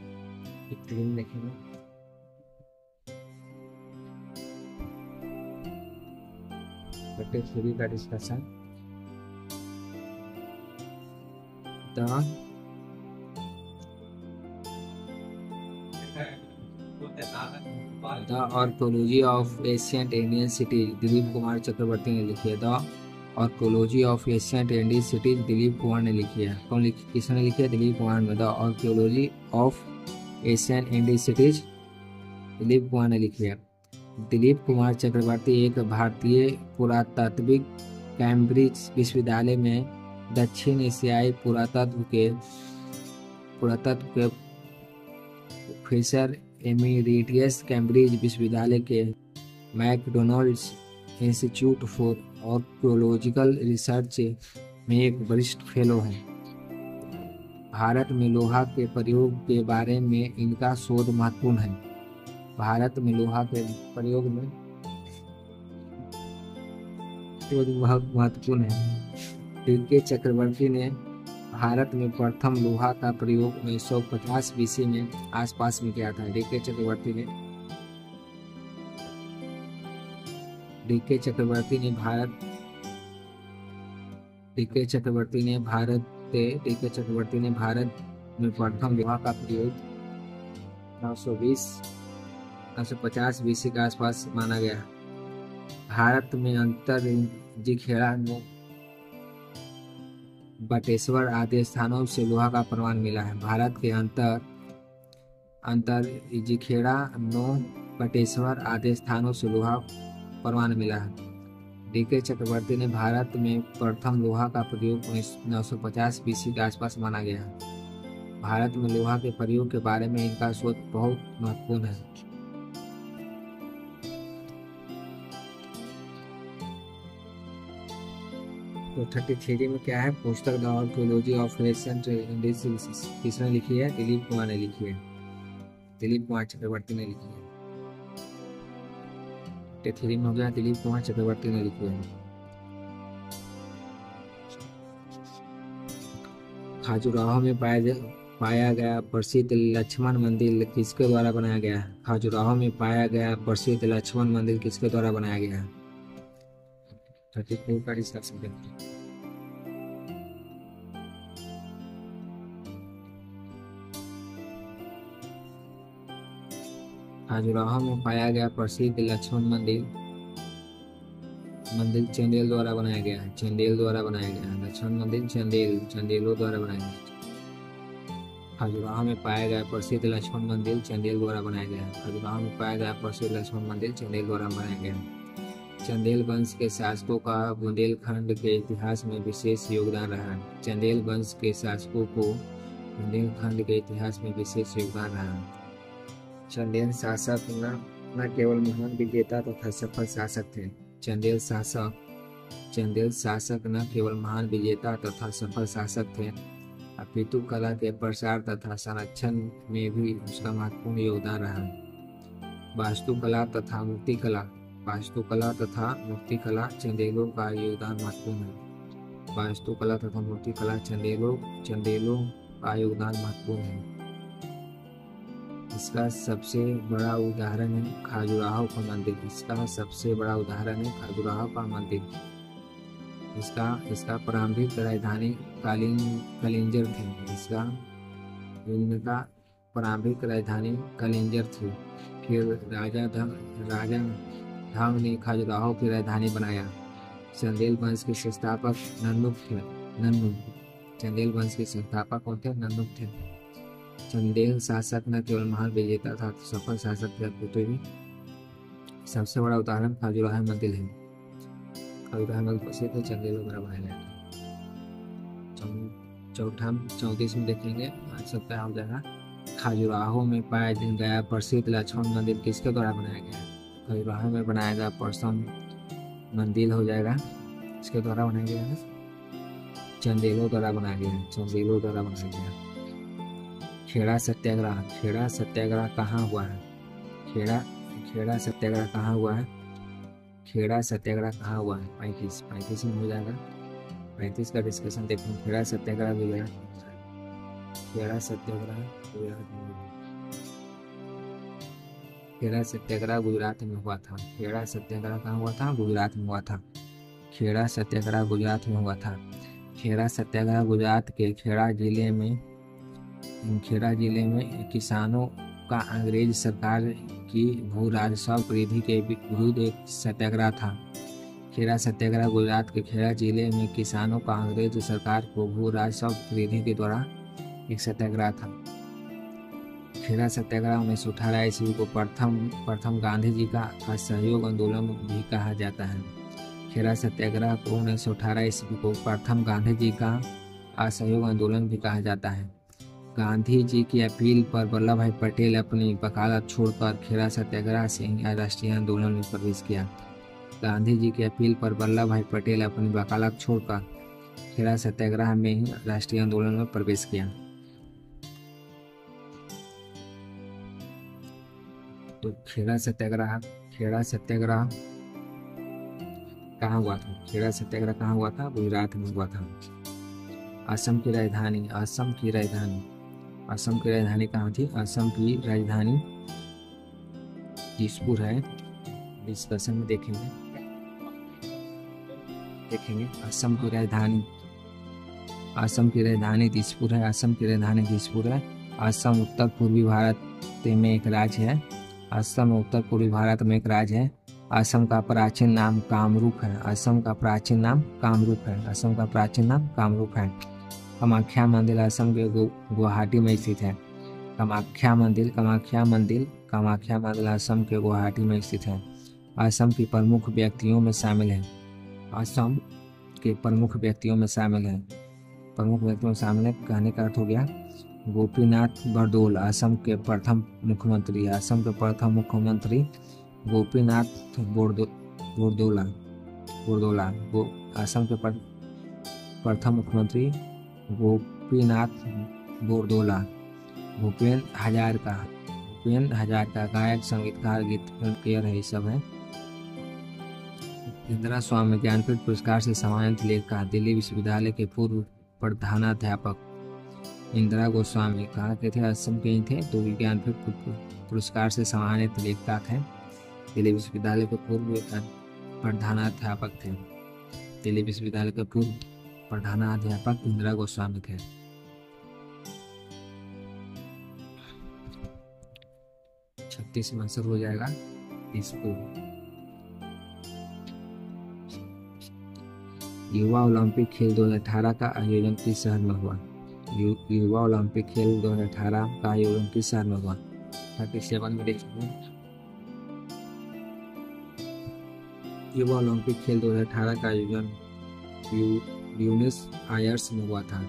देखेंगे का discussion. The archaeology of ancient Indian cities Dilip Kumar Chakrabarti ने लिखी है। The archaeology of ancient Indian cities Dilip Kumar ने लिखी है। किसने लिखी है? दिलीप कुमार ने। The archaeology of Asian Indian cities Dilip Kumar ने लिखी है। दिलीप कुमार चक्रवर्ती एक भारतीय पुरातात्विक कैम्ब्रिज विश्वविद्यालय में दक्षिण एशियाई पुरातत्व के प्रोफेसर एमेरिटस, कैम्ब्रिज विश्वविद्यालय के McDonald's institute for archaeological research में एक वरिष्ठ फेलो हैं। भारत में लोहा के प्रयोग के बारे में इनका शोध महत्वपूर्ण है। भारत में लोहा के प्रयोग में शोध बहुत महत्वपूर्ण है। डी.के. चक्रवर्ती ने भारत में प्रथम लोहा का प्रयोग 1950 बीसी में आसपास में किया था। डी.के. चक्रवर्ती ने भारत में प्रथम लोहा का प्रयोग 950 बीसी के आसपास माना गया। भारत में अंतर जिखेड़ा बटेश्वर आदि स्थानों से लोहा का प्रमाण मिला है। भारत के अंतर जिखेड़ा बटेश्वर आदि स्थानों से लोहा प्रमाण मिला है। डी.के. चक्रवर्ती ने भारत में प्रथम लोहा का प्रयोग 950 बीसी के आसपास माना गया है। भारत में लोहा के प्रयोग के बारे में इनका शोध बहुत महत्वपूर्ण है। तो 33 में क्या है? पुस्तक the archaeology of ancient Indian cities किसने लिखी है? दिलीप कुमार ने लिखी है। दिलीप कुमार चक्रवर्ती ने लिखी है। 33 में हो गया, दिलीप कुमार चक्रवर्ती ने लिखी है। खजुराहो में पाया गया प्रसिद्ध लक्ष्मण मंदिर किसके द्वारा बनाया गया है? खजुराहो में पाया गया प्रसिद्ध लक्ष्मण मंदिर किसके द्वारा बनाया गया है? 34 का डिस्कशन करते हैं। खजुराहो में पाया गया प्रसिद्ध लक्ष्मण मंदिर चंदेल द्वारा बनाया गया है। चंदेल द्वारा बनाया गया है। लक्ष्मण मंदिर चंदेलों द्वारा बनाया गया है। खजुराहो में पाया गया प्रसिद्ध लक्ष्मण मंदिर चंदेल द्वारा बनाया गया है। खजुराहो में पाया गया प्रसिद्ध लक्ष्मण मंदिर चंदेल द्वारा बनाया गया है। चंदेल वंश के शासकों का बुंदेलखंड के इतिहास में विशेष योगदान रहा है। चंदेल वंश के शासकों को बुंदेलखंड के इतिहास में विशेष योगदान रहा है। चंदेल शासक न केवल महान विजेता तथा सफल शासक थे। चंदेल शासक न केवल महान विजेता तथा सफल शासक थे, अपितु कला के प्रसार तथा संरक्षण में भी उसका महत्वपूर्ण योगदान रहा। वास्तुकला तथा मूर्तिकला चंदेलों का योगदान महत्वपूर्ण है। वास्तुकला तथा मूर्तिकला चंदेलों का योगदान महत्वपूर्ण है। इसका सबसे बड़ा उदाहरण है खजुराहो का मंदिर। इसका सबसे बड़ा उदाहरण है खजुराहो का मंदिर। इसका प्रारंभिक राजधानी कलिंजर थी। इनका प्रारंभिक राजधानी कलिंजर थी। फिर राजा धंग ने खजुराहो की राजधानी बनाया। चंदेल वंश के संस्थापक नन्नुक थे। चंदेल वंश के संस्थापक कौन थे? नन्नुक थे। चंदेल शासक न केवल महान विजेता था, तो सफल शासक थे अद्भुत भी। सबसे बड़ा उदाहरण खजुराहो मंदिर है। खजुराहो मंदिर प्रसिद्ध है, चंदेल वगैरह बनाया गया। 34 में देखेंगे सबका हो जाएगा। खजुराहो में पाया गया प्रसिद्ध लक्ष्मण मंदिर किसके द्वारा बनाया गया? खजुराहो में बनाया गया प्रथम मंदिर हो जाएगा, इसके द्वारा बनाया गया है, चंदेलों द्वारा बनाया गया है। चंदेलों द्वारा बनाया गया। खेड़ा सत्याग्रह कहाँ हुआ है? खेड़ा सत्याग्रह कहाँ हुआ है? खेड़ा सत्याग्रह कहाँ हुआ है? 35 में हो जाएगा। 35 का डिस्कशन देखो। खेड़ा सत्याग्रह गुजरात में हुआ था। खेड़ा सत्याग्रह गुजरात में हुआ था। खेड़ा सत्याग्रह गुजरात में हुआ था। खेड़ा सत्याग्रह कहाँ हुआ था? गुजरात में हुआ था। खेड़ा सत्याग्रह गुजरात में हुआ था। खेड़ा सत्याग्रह गुजरात के खेड़ा जिले में किसानों का अंग्रेज सरकार की भू राजस्व वृद्धि के विरुद्ध एक सत्याग्रह था। खेड़ा सत्याग्रह गुजरात के खेड़ा जिले में किसानों का अंग्रेज सरकार को भू राजस्व वृद्धि के द्वारा एक सत्याग्रह था। खेड़ा सत्याग्रह 1918 ईस्वी को प्रथम गांधी जी का असहयोग आंदोलन भी कहा जाता है। खेड़ा सत्याग्रह को 1918 ईस्वी को प्रथम गांधी जी का असहयोग आंदोलन भी कहा जाता है। गांधी जी की अपील पर वल्लभ भाई पटेल अपनी वकालत छोड़कर खेड़ा सत्याग्रह से राष्ट्रीय आंदोलन में प्रवेश किया। गांधी जी की अपील पर वल्लभ भाई पटेल अपनी वकालत छोड़कर खेड़ा सत्याग्रह में ही राष्ट्रीय आंदोलन में प्रवेश किया। तो खेड़ा सत्याग्रह कहाँ हुआ था? खेड़ा सत्याग्रह कहाँ हुआ था? गुजरात में हुआ था। असम की राजधानी कहाँ थी? असम की राजधानी दिसपुर है। डिस्कशन में देखेंगे। असम की राजधानी दिसपुर है। असम उत्तर पूर्वी भारत में एक राज्य है। असम का प्राचीन नाम कामरूप है। कामाख्या मंदिर असम के गुवाहाटी में स्थित है। कामाख्या मंदिर असम के गुवाहाटी में स्थित है। असम के प्रमुख व्यक्तियों में शामिल है। कहने का अर्थ हो गया गोपीनाथ बरदोल असम के प्रथम मुख्यमंत्री। गोपीनाथ बोरदोला असम के प्रथम मुख्यमंत्री गोपीनाथ बोरदोला। भूपेन हजारिका गायक, संगीतकार, गीत फिल्मफेयर है, सब है। इंदिरा स्वामी ज्ञानपीठ पुरस्कार से सम्मानित लेखिका, दिल्ली विश्वविद्यालय के पूर्व प्रधानाध्यापक। इंदिरा गोस्वामी कहाँ के थे? असम के ही थे। तो ज्ञानपीठ पुरस्कार से सम्मानित लेखिका थे। दिल्ली विश्वविद्यालय के पूर्व प्रधानाध्यापक थे। इंदिरा गोस्वामी थे। छत्तीस में आंसर हो जाएगा दिसपुर। युवा ओलंपिक खेल 2018 का आयोजन किस शहर में हुआ? युवा ओलंपिक खेल 2018 का आयोजन किस शहर में हुआ? 37 में देखिए। युवा ओलंपिक खेल 2018 का आयोजन ब्यूनस आयर्स में हुआ था।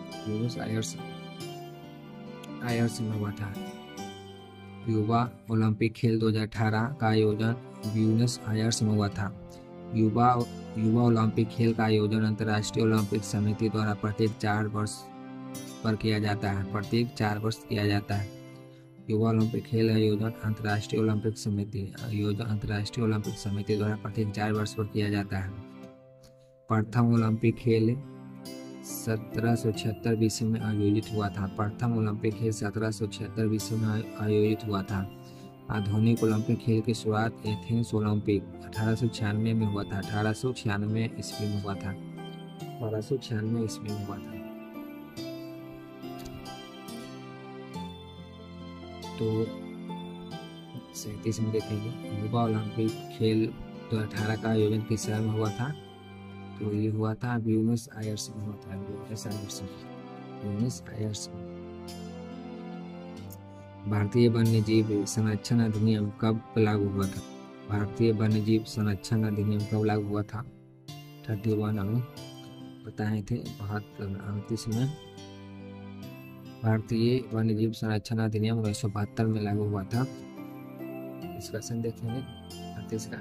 युवा ओलंपिक खेल 2018 का आयोजन ब्यूनस आयर्स में हुआ था। युवा ओलंपिक खेल का आयोजन अंतर्राष्ट्रीय ओलंपिक समिति द्वारा प्रत्येक 4 वर्ष पर किया जाता है। युवा ओलंपिक खेल आयोजन अंतर्राष्ट्रीय ओलंपिक समिति द्वारा प्रत्येक 4 वर्ष पर किया जाता है। प्रथम ओलंपिक खेल 1776 BC में आयोजित हुआ था। प्रथम ओलंपिक खेल 1776 BC में आयोजित हुआ था। आधुनिक ओलंपिक खेल की शुरुआत एथेंस ओलंपिक 1896 में हुआ था। 1896 ईस्वी में हुआ था। 1896 ईस्वी में हुआ था। तो 37 में देखेंगे युवा ओलंपिक खेल 2018 का आयोजन किस शहर में हुआ था? तो ये हुआ था ब्यूनस आयर्स में हुआ था। ब्यूनस आयर्स में। भारतीय वन्यजीव संरक्षण अधिनियम कब लागू हुआ था? भारतीय वन्यजीव संरक्षण अधिनियम कब लागू हुआ था? 31 हमें बताए थे 38 में। भारतीय वन्यजीव संरक्षण अधिनियम 1972 में लागू हुआ था। डिस्कशन देखेंगे 38 का।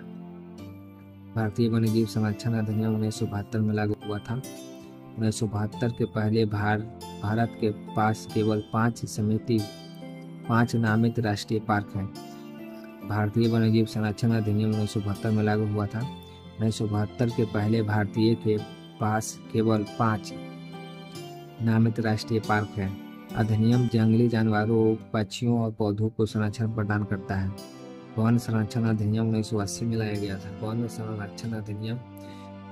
भारतीय वन्यजीव संरक्षण अधिनियम 1972 में लागू हुआ था। 1972 के पहले भारत के पास केवल 5 नामित राष्ट्रीय पार्क हैं। भारतीय वन्यजीव संरक्षण अधिनियम 1972 में लागू हुआ था। 1972 के पहले भारतीय के पास केवल 5 नामित राष्ट्रीय पार्क हैं। अधिनियम जंगली जानवरों, पक्षियों और पौधों को संरक्षण प्रदान करता है। वन संरक्षण अधिनियम 1980 में लाया गया था। वन संरक्षण अधिनियम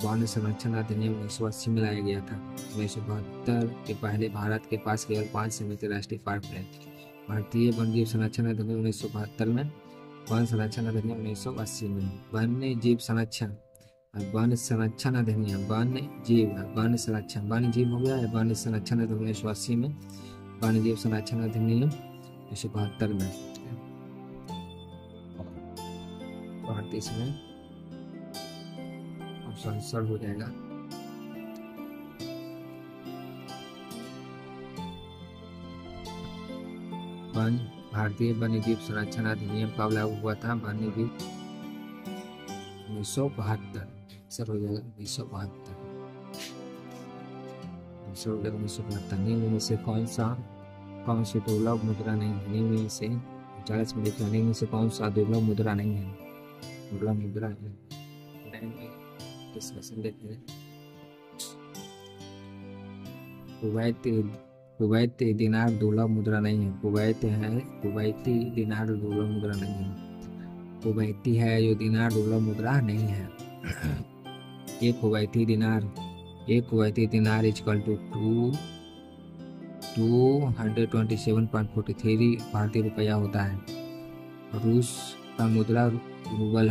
1980 में लाया गया था। 1972 के पहले भारत के पास केवल 5 सीमित राष्ट्रीय पार्क हैं। भारतीय वन्यजीव संरक्षण अधिनियम 1972 में, वन संरक्षण अधिनियम 1980 में। वन्य जीव संरक्षण वन संरक्षण अधिनियम वन्य जीव हो गया है। वन संरक्षण अधिनियम 1980 में, वन्य जीव संरक्षण अधिनियम 1972 में। 38 में ऑप्शन सर हो जाएगा। भारतीय वन्यजीव संरक्षण अधिनियम कब लागू हुआ था? वन्यजीव 1972 सर हो जाएगा। 1972 निम्न में से कौन सी दुर्लभ मुद्रा नहीं है? निम्न में से 40 में लिखा, निम्न में से कौन सा दुर्लभ मुद्रा नहीं है? दुर्लभ मुद्रा है। डिस्कशन देखते हैं। कुवैती दिनार दुर्लभ मुद्रा नहीं है। कुवैती दिनार दुर्लभ मुद्रा नहीं है। कुवैती है जो दिनार दुर्लभ मुद्रा नहीं है। एक कुवैती दिनार इक्वल टू 227.43 भारतीय रुपया होता है। रूस का मुद्रा रूबल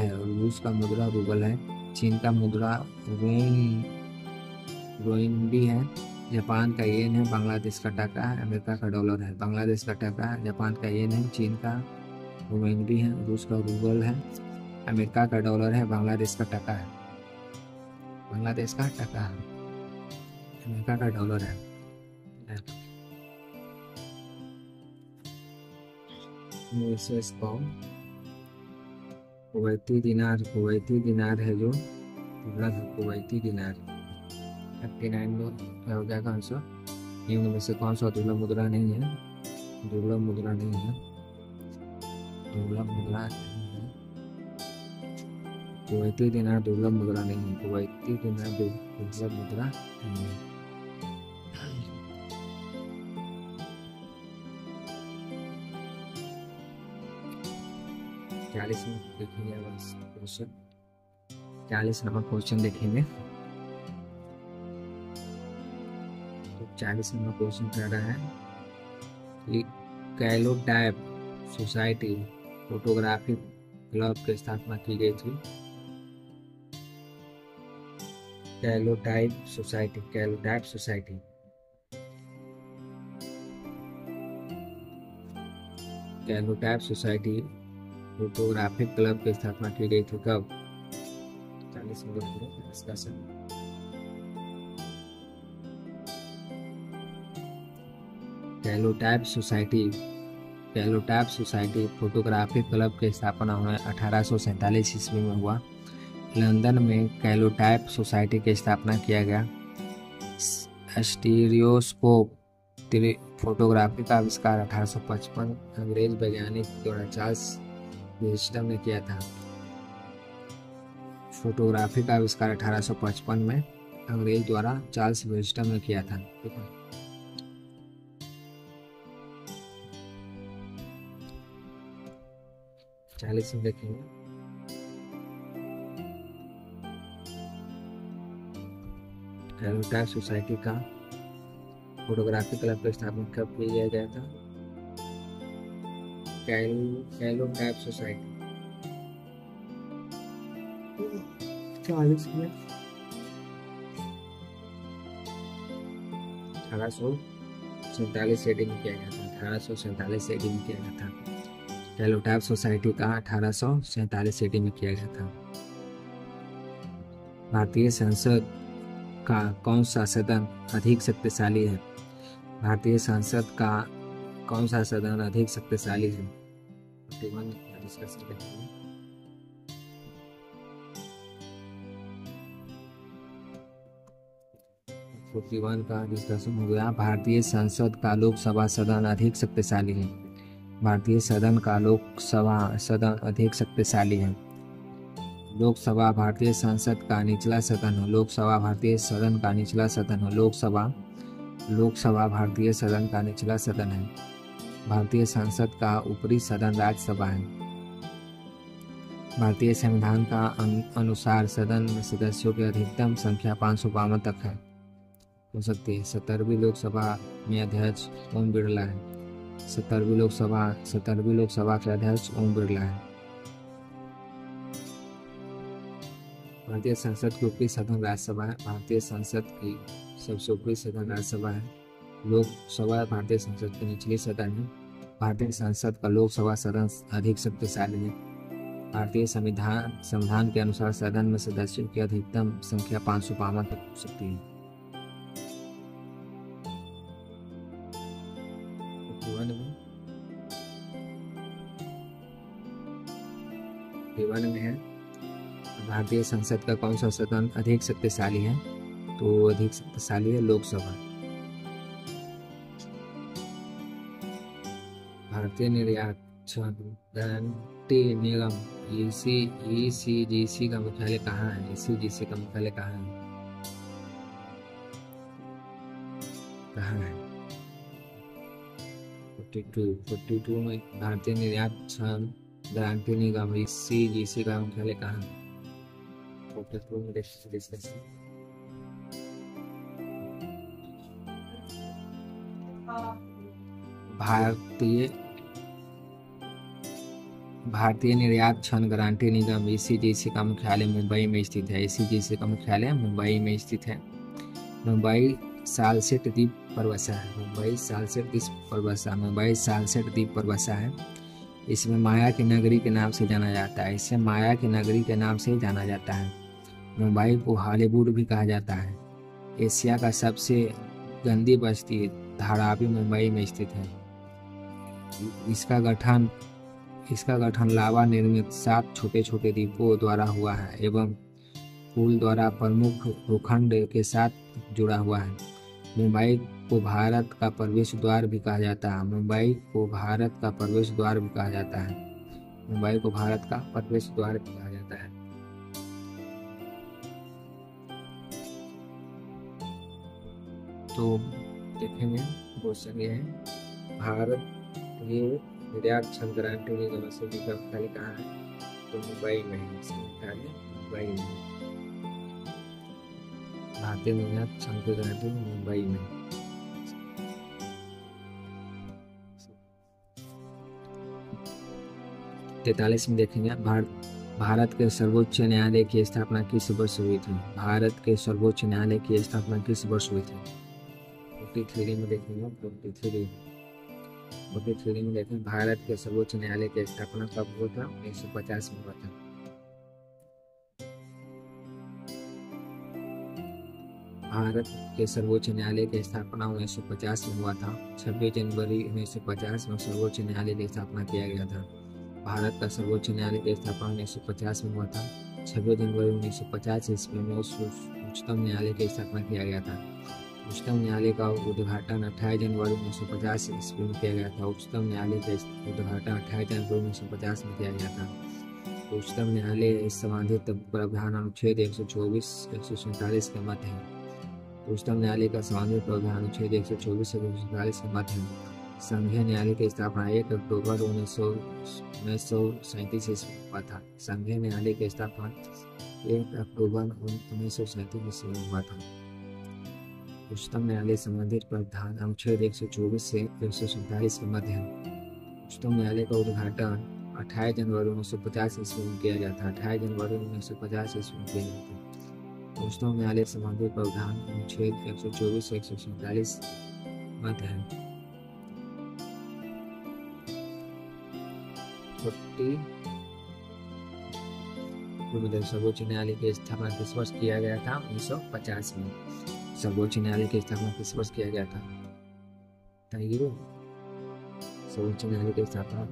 है। चीन का मुद्रा रुपये है। जापान का येन है। बांग्लादेश का टका है। अमेरिका का डॉलर है। बांग्लादेश का टका है, जापान का येन है, चीन का रुपये है, रूस का रूबल है, अमेरिका का डॉलर है, बांग्लादेश का टका है। अमेरिका का डॉलर है। कुवैती दिनार है जो कुवैती दिनार 39 में क्या हो जाएगा आंसर? निम्न में से कौन सा दुर्लभ मुद्रा नहीं है? दुर्लभ मुद्रा नहीं है। कुवैती दिनार दुर्लभ मुद्रा नहीं है। कुवैती दिनार दुर्लभ मुद्रा नहीं है। देखेंगे 40 नंबर क्वेश्चन देखेंगे। तो 40 नंबर क्वेश्चन कह रहा है कि कैलोटाइप सोसाइटी फोटोग्राफी क्लब की स्थापना की गई थी। कैलोटाइप सोसाइटी फोटोग्राफी क्लब की स्थापना की गई थी कब? 40 minute discussion. Calotype society photography club की स्थापना 1847 ईस्वी में हुआ। लंदन में कैलोटाइप सोसाइटी की स्थापना किया गया। स्टीरियोस्कोप फोटोग्राफी का आविष्कार 1855 अंग्रेज वैज्ञानिक द्वारा चार्ल्स बेस्टम ने किया था। फोटोग्राफी का आविष्कार 1855 में अंग्रेज द्वारा चार्ल्स वेस्टन ने किया था। ठीक है, चालीस में देखेंगे कैलोटाइप सोसाइटी का फोटोग्राफी क्लब का स्थापना कब किया गया था? कैलोटाइप सोसाइटी 40 में 1847 एडी में किया गया था। 1847 एडी में किया गया था। कैलोटाइप सोसाइटी का 1847 एडी में किया गया था। भारतीय संसद का कौन सा सदन अधिक शक्तिशाली है? भारतीय संसद का कौन सा सदन अधिक शक्तिशाली है? डिस्कशन करेंगे। 41 का डिस्कशन हो गया। भारतीय संसद का लोकसभा सदन अधिक शक्तिशाली है। भारतीय सदन का लोकसभा सदन अधिक शक्तिशाली है। लोकसभा भारतीय संसद का निचला सदन है। लोकसभा भारतीय सदन का निचला सदन है। लोकसभा भारतीय सदन का निचला सदन है। भारतीय संसद का ऊपरी सदन राज्यसभा है। भारतीय संविधान का अनुसार सदन में सदस्यों की अधिकतम संख्या 552 तक है हो सकती है। 17वीं लोकसभा में अध्यक्ष ओम बिरला है। 17वीं लोकसभा के अध्यक्ष ओम बिरला है। भारतीय संसद की ऊपरी सदन राज्यसभा है। भारतीय संसद की सबसे ऊपरी सदन राज्यसभा है। लोकसभा भारतीय संसद की निचली सदन है। भारतीय संसद का लोकसभा सदन अधिक शक्तिशाली है। भारतीय संविधान के अनुसार सदन में सदस्यों की अधिकतम संख्या 552 तक हो सकती है। 51 में है भारतीय संसद का कौन सा सदन अधिक शक्तिशाली है? तो अधिक शक्तिशाली है लोकसभा। भारतीय निर्यात गारंटी निगम ECGC का मुख्यालय कहाँ है? ECGC का मुख्यालय कहाँ है? 42 में भारतीय निर्यात गारंटी निगम ECGC का मुख्यालय कहाँ है? 42 में डिस्कशन। भारतीय निर्यात क्षण गारंटी निगम ECGC का मुख्यालय मुंबई में स्थित है। ECGC का मुख्यालय मुंबई में स्थित है। मुंबई सालसेट द्वीप पर बसा है। मुंबई सालसेट द्वीप पर बसा है। इसमें माया की नगरी के नाम से जाना जाता है। इसे माया की नगरी के नाम से जाना जाता है। मुंबई को हॉलीवुड भी कहा जाता है। एशिया का सबसे गंदी बस्ती धारावी मुंबई में स्थित है। इसका गठन लावा निर्मित 7 छोटे छोटे द्वीपों द्वारा हुआ है एवं पुल द्वारा प्रमुख भूखंड के साथ जुड़ा हुआ है। मुंबई को भारत का प्रवेश द्वार भी कहा जाता है। मुंबई को भारत का प्रवेश द्वार भी कहा जाता है। मुंबई को भारत का प्रवेश द्वार भी कहा जाता है। तो देखेंगे क्वेश्चन ये है, भारत ये निर्यात क्षण गारंटी निगम से मुख्यालय कहाँ है? तो मुंबई में है। इसका मुख्यालय मुंबई में। भारतीय निर्यात क्षण गारंटी मुंबई में। तैतालीस में देखेंगे भारत के सर्वोच्च न्यायालय की स्थापना किस वर्ष हुई थी? भारत के सर्वोच्च न्यायालय की स्थापना किस वर्ष हुई थी? 43 में देखेंगे। 43 में देखें भारत के सर्वोच्च न्यायालय की स्थापना कब हुआ था? 1950 में हुआ था। भारत के सर्वोच्च न्यायालय की स्थापना 1950 में हुआ था। 26 जनवरी 1950 में सर्वोच्च न्यायालय की स्थापना किया गया था। भारत का सर्वोच्च न्यायालय की स्थापना 1950 में हुआ था। 26 जनवरी 1950 ईस्वी में उच्चतम न्यायालय की स्थापना किया गया था। उच्चतम न्यायालय का उद्घाटन 28 जनवरी 1950 ईस्वी में किया गया था। उच्चतम न्यायालय का उद्घाटन 28 जनवरी 1950 में किया गया था। उच्चतम न्यायालय इस संबंधित प्रावधान अनुच्छेद 124, 147 के मत है। उच्चतम न्यायालय का संवैधानिक प्रावधान अनुच्छेद 124 से 147 का मत है। संघीय न्यायालय की स्थापना 1 अक्टूबर 1937 ईस्वी में हुआ था। संघीय न्यायालय की स्थापना 1 अक्टूबर 1937 ईस्वी में हुआ था। उच्चतम न्यायालय संबंधित प्रावधान अनुच्छेद 124 से 147 के मध्य है। उच्चतम न्यायालय का उद्घाटन 28 जनवरी 1950 ईस्वी में किया गया था। 28 जनवरी 1950 ईस्वी में किया गया था। उच्चतम न्यायालय संबंधित प्रावधान अनुच्छेद 124 से 147 मध्य है। सर्वोच्च न्यायालय की स्थापना किस वर्ष किया गया था? 1950 में। सर्वोच्च न्यायालय की स्थापना किस वर्ष किया गया था? सर्वोच्च न्यायालय की स्थापना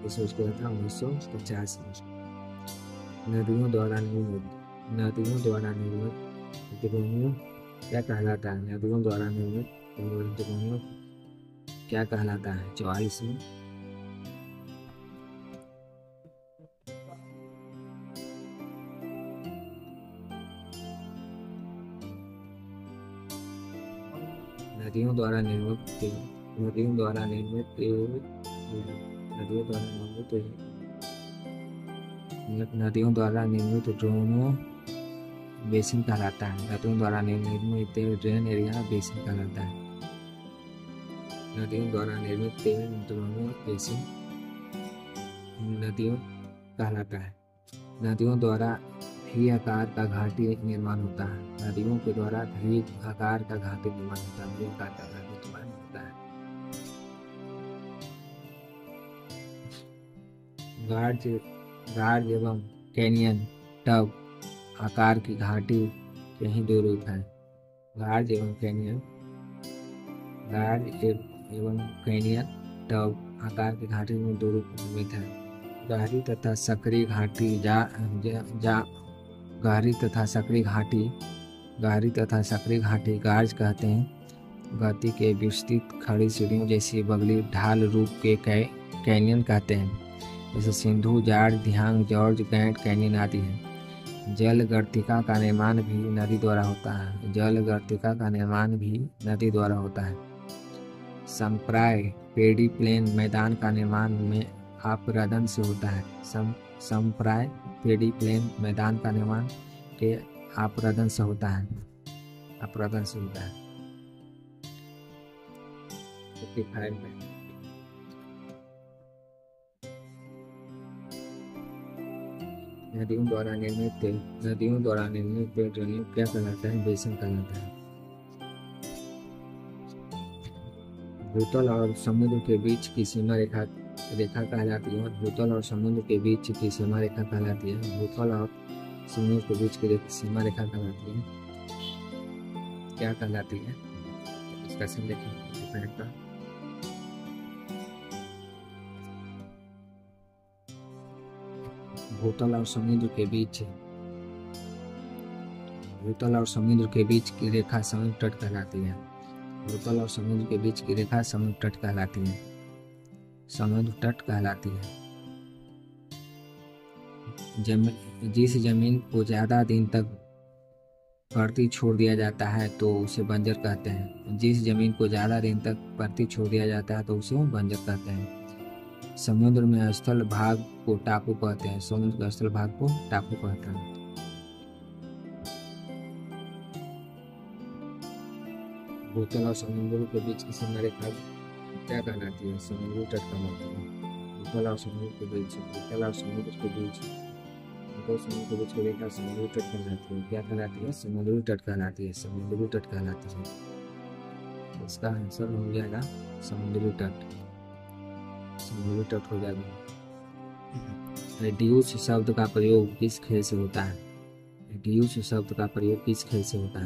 किस वर्ष किया था? 1950 में। नदियों द्वारा निर्मित तिकोनियों क्या कहलाता है? नदियों द्वारा निर्मित तिकोनियों क्या कहलाता है? 44 में। नदियों द्वारा निर्मित ड्रेन बेसिन कहलाता है। नदियों द्वारा निर्मित ड्रेन एरिया बेसिन कहलाता है। नदियों द्वारा निर्मित ड्रेन बेसिन नदियों कहलाता है। नदियों द्वारा भी आकार का घाटी निर्माण होता है। नदियों के द्वारा भी आकार का घाटी निर्माण होता है। गार्ज एवं कैनियन टब आकार की घाटी के ही दो रूप हैं। गार्ज एवं कैनियन टब आकार की घाटी में दो रूप निर्मित है। गहरी तथा सकरी घाटी गार्ज कहते हैं। गति के विस्तृत खड़ी सीढ़ियों जैसी बगली ढाल रूप के कैनियन कहते हैं। जैसे सिंधु, जाड़, धियांग, जॉर्ज, गैंट कैनियन आदि हैं। जल गर्तिका का निर्माण भी नदी द्वारा होता है। संप्राय पेडी प्लेन मैदान का निर्माण में अपरदन से होता है। संप्राय पेडी प्लेन मैदान का निर्माण के अपरदन से होता है। 55 में नदियों द्वारा निर्मित ड्रेनेज क्या कहलाता है? बेसिन कहलाता है। भूतल और समुद्र के बीच की सीमा रेखा कहलाती है। भूतल और समुद्र के बीच की सीमा रेखा कहलाती है। क्या कहलाती है? इसका सही देखें। भूतल और समुद्र के बीच की रेखा समुद्र तट कहलाती है। जिस जमीन को ज्यादा दिन तक परती छोड़ दिया जाता है तो उसे बंजर कहते हैं। समुद्र में स्थल भाग को टापू कहते हैं। भूतल और समुद्र के बीच की सीमा रेखा क्या कहलाती है? समुद्री तट कहलाती है। भूतल और समुद्र के बीच की रेखा समुद्री तट कहलाती है। क्या कहलाती है? समुद्री तट कहलाती है। इसका आंसर हो जाएगा समुद्री तट हो जाएगा। रिड्यूस शब्द का प्रयोग किस खेल से होता है? रिड्यूस शब्द का प्रयोग किस खेल से होता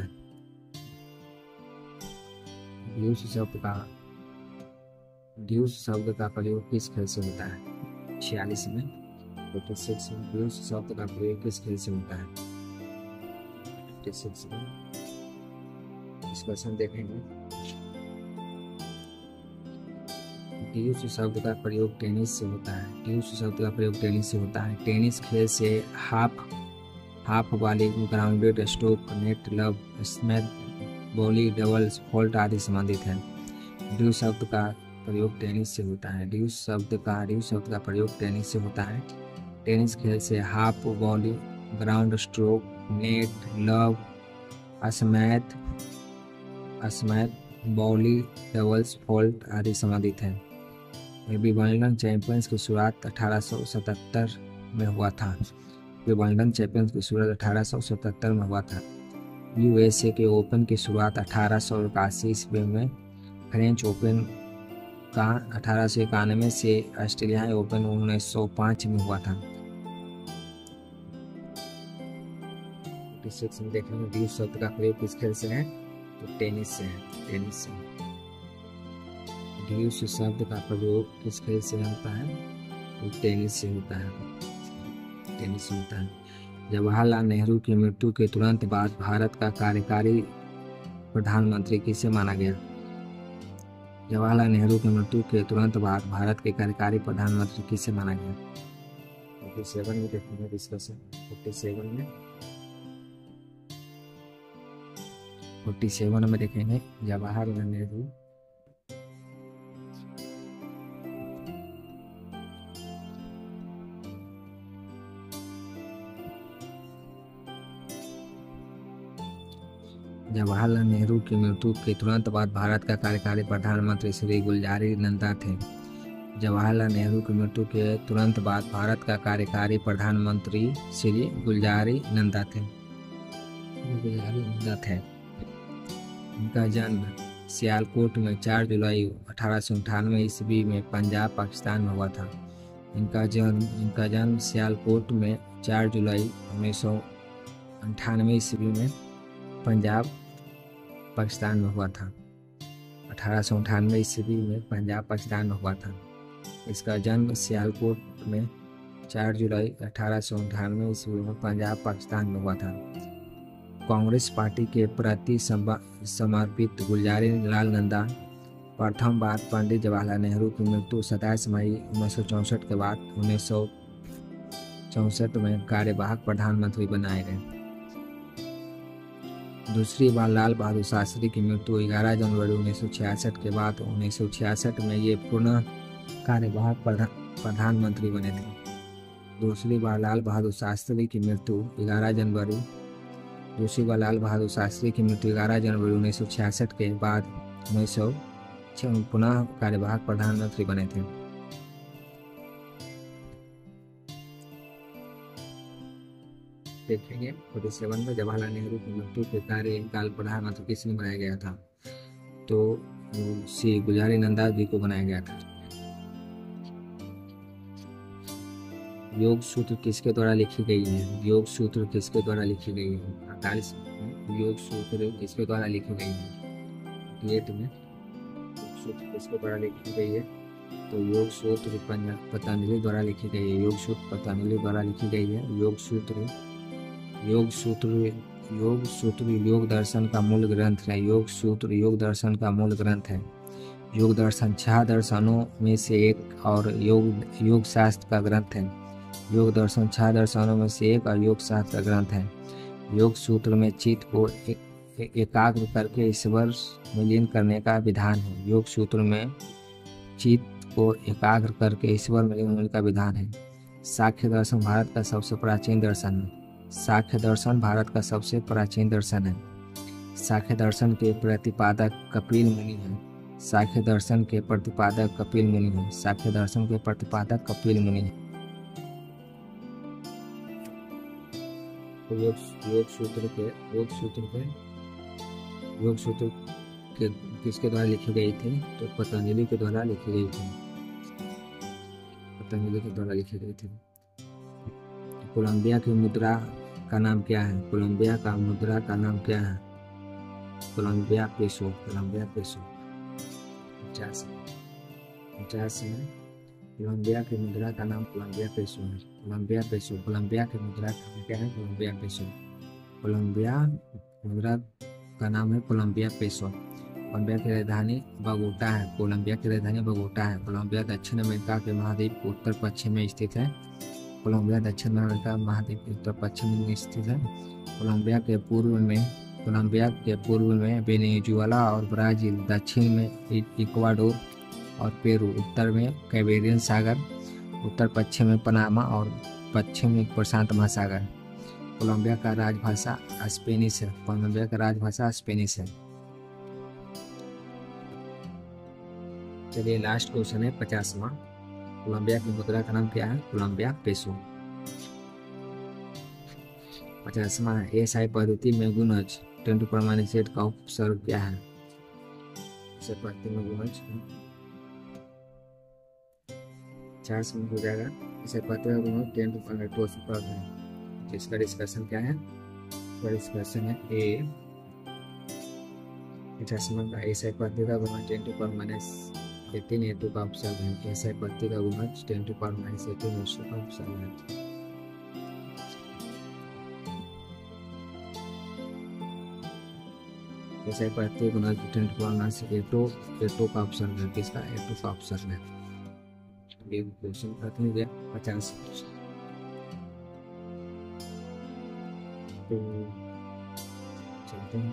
है? 46 में। 46 में रिड्यूस शब्द का प्रयोग किस खेल से होता है? 56 में इस क्वेश्चन देखेंगे। ड्यूस शब्द का प्रयोग टेनिस से होता है। टेनिस खेल से हाफ वाली ग्राउंडेड स्ट्रोक नेट लब स्मैश वॉली, डबल्स, फॉल्ट आदि संबंधित है। ड्यू शब्द का प्रयोग टेनिस से होता है। ड्यू शब्द का प्रयोग टेनिस से होता है। टेनिस खेल से half volley, ground stroke, net, love, smash, volley, doubles, fault आदि संबंधित है। विंबलडन चैंपियंस की शुरुआत 1877 में हुआ था। विंबलडन चैंपियंस की शुरुआत 1877 में हुआ था। यूएसए के ओपन की शुरुआत 1881 ईस्वी में, फ्रेंच ओपन का 1891 से, ऑस्ट्रेलियाई ओपन 1905 में हुआ था। 46 में देखेंगे ड्यू शब्द का प्रयोग किस खेल से है, तो टेनिस से है। ड्यू शब्द का प्रयोग किस खेल से होता है, तो टेनिस से होता है। जवाहरलाल नेहरू की मृत्यु के तुरंत बाद भारत का कार्यकारी प्रधानमंत्री किसे माना गया? जवाहरलाल नेहरू की मृत्यु के तुरंत बाद भारत के कार्यकारी प्रधानमंत्री किसे माना गया? 47 में देखेंगे डिस्कशन। 47 में देखेंगे जवाहरलाल नेहरू की मृत्यु के तुरंत बाद भारत का कार्यकारी प्रधानमंत्री श्री गुलजारी नंदा थे। जवाहरलाल नेहरू की मृत्यु के तुरंत बाद भारत का कार्यकारी प्रधानमंत्री श्री गुलजारी नंदा थे। उनका जन्म सियालकोट में 4 जुलाई 1898 ईस्वी में पंजाब, पाकिस्तान में हुआ था। इनका जन्म सियालकोट में 4 जुलाई 1998 ईस्वी में पंजाब, पाकिस्तान में हुआ था। 1898 ईस्वी में पंजाब, पाकिस्तान में हुआ था। इसका जन्म सियालकोट में 4 जुलाई 1898 ईस्वी में पंजाब, पाकिस्तान में हुआ था। कांग्रेस पार्टी के प्रति समर्पित गुलजारी लाल नंदा प्रथम बार पंडित जवाहरलाल नेहरू की मृत्यु 27 मई 1964 के बाद 1964 में कार्यवाहक प्रधानमंत्री बनाए गए। दूसरी बार लाल बहादुर शास्त्री की मृत्यु 11 जनवरी 1966 के बाद 1966 में ये पुनः कार्यवाहक प्रधानमंत्री बने थे। दूसरी बार लाल बहादुर शास्त्री की मृत्यु 11 जनवरी 1966 के बाद 1966 पुनः कार्यवाहक प्रधानमंत्री बने थे। देखेंगे 47 में जवाहरलाल नेहरू की मृत्यु के कार्यकाल प्रधानमंत्री किसने बनाया गया था, तो श्री गुलजारी नंदा जी को बनाया गया था। योग सूत्र किसके द्वारा लिखी गई है? योग सूत्र किसके द्वारा लिखी गई है? 48 योग सूत्र किसके द्वारा लिखी गई है? 8 में योग सूत्र किसके द्वारा लिखी गई है, तो योग सूत्र पतंजलि द्वारा लिखी गई है। योग सूत्र पतंजलि द्वारा लिखी गई है। योग सूत्र योग दर्शन का मूल ग्रंथ है। योग सूत्र योग दर्शन का मूल ग्रंथ है। योग दर्शन 6 दर्शनों में से एक और योग शास्त्र का ग्रंथ है। योग दर्शन 6 दर्शनों में से एक और योग शास्त्र का ग्रंथ है। योग सूत्र में चित्त को एकाग्र करके ईश्वर में लीन करने का विधान है। योग सूत्र में चित्त को एकाग्र करके ईश्वर में लीन होने का विधान है। सांख्य दर्शन भारत का सबसे प्राचीन दर्शन है। सांख्य दर्शन भारत का सबसे प्राचीन दर्शन है। सांख्य दर्शन के प्रतिपादक कपिल मुनि हैं। सांख्य दर्शन के प्रतिपादक कपिल मुनि हैं। सांख्य दर्शन के प्रतिपादक कपिल मुनि हैं। योग सूत्र के किसके द्वारा लिखी गई थी, तो पतंजलि के द्वारा लिखी गई थी। कोलंबिया की मुद्रा का नाम क्या है? कोलंबिया का मुद्रा का नाम क्या है? Colombia peso. 50 में कोलंबिया की मुद्रा का नाम कोलंबिया पेसो है। कोलंबिया की मुद्रा का नाम क्या है? Colombia peso. कोलंबिया मुद्रा का नाम है कोलंबिया पेसो। कोलंबिया की राजधानी बगोटा है। कोलंबिया दक्षिण अमेरिका के महाद्वीप के उत्तर पश्चिम में स्थित है। कोलंबिया के पूर्व में कोलंबिया के पूर्व में वेनेजुएला और ब्राज़ील, दक्षिण में इक्वाडोर और पेरू, उत्तर में कैरेबियन सागर, उत्तर पश्चिम में पनामा और पश्चिम में प्रशांत महासागर। कोलंबिया का राजभाषा स्पेनिश है। कोलंबिया का राजभाषा स्पेनिश है। चलिए लास्ट क्वेश्चन है 50वां। कोलंबिया की मुद्रा का नाम क्या है? Colombia peso. 50वां है एसआई पद्धति में गुणज 10 टू पावर -8 का उपसर्ग क्या है? एसआई पद्धति में गुणज 4 से हो जाएगा। एसआई पद्धति का गुणज 10 टू पावर -8 से उपसर्ग है। इसका डिस्कशन क्या है? इसका डिस्कशन है ए 50वां का एसआई पद्धति का गुणज 10 टू पावर -18 A2 का उपसर्ग है। एसआई पद्धति का गुणज 10 टू पावर -18 A2 का उपसर्ग है। एसआई पद्धति गुना 10 टू पावर -8 का ऑप्शन है। किसका? A2 का ऑप्शन है। ये क्वेश्चन खत्म हो गया 50। तो चलते हैं।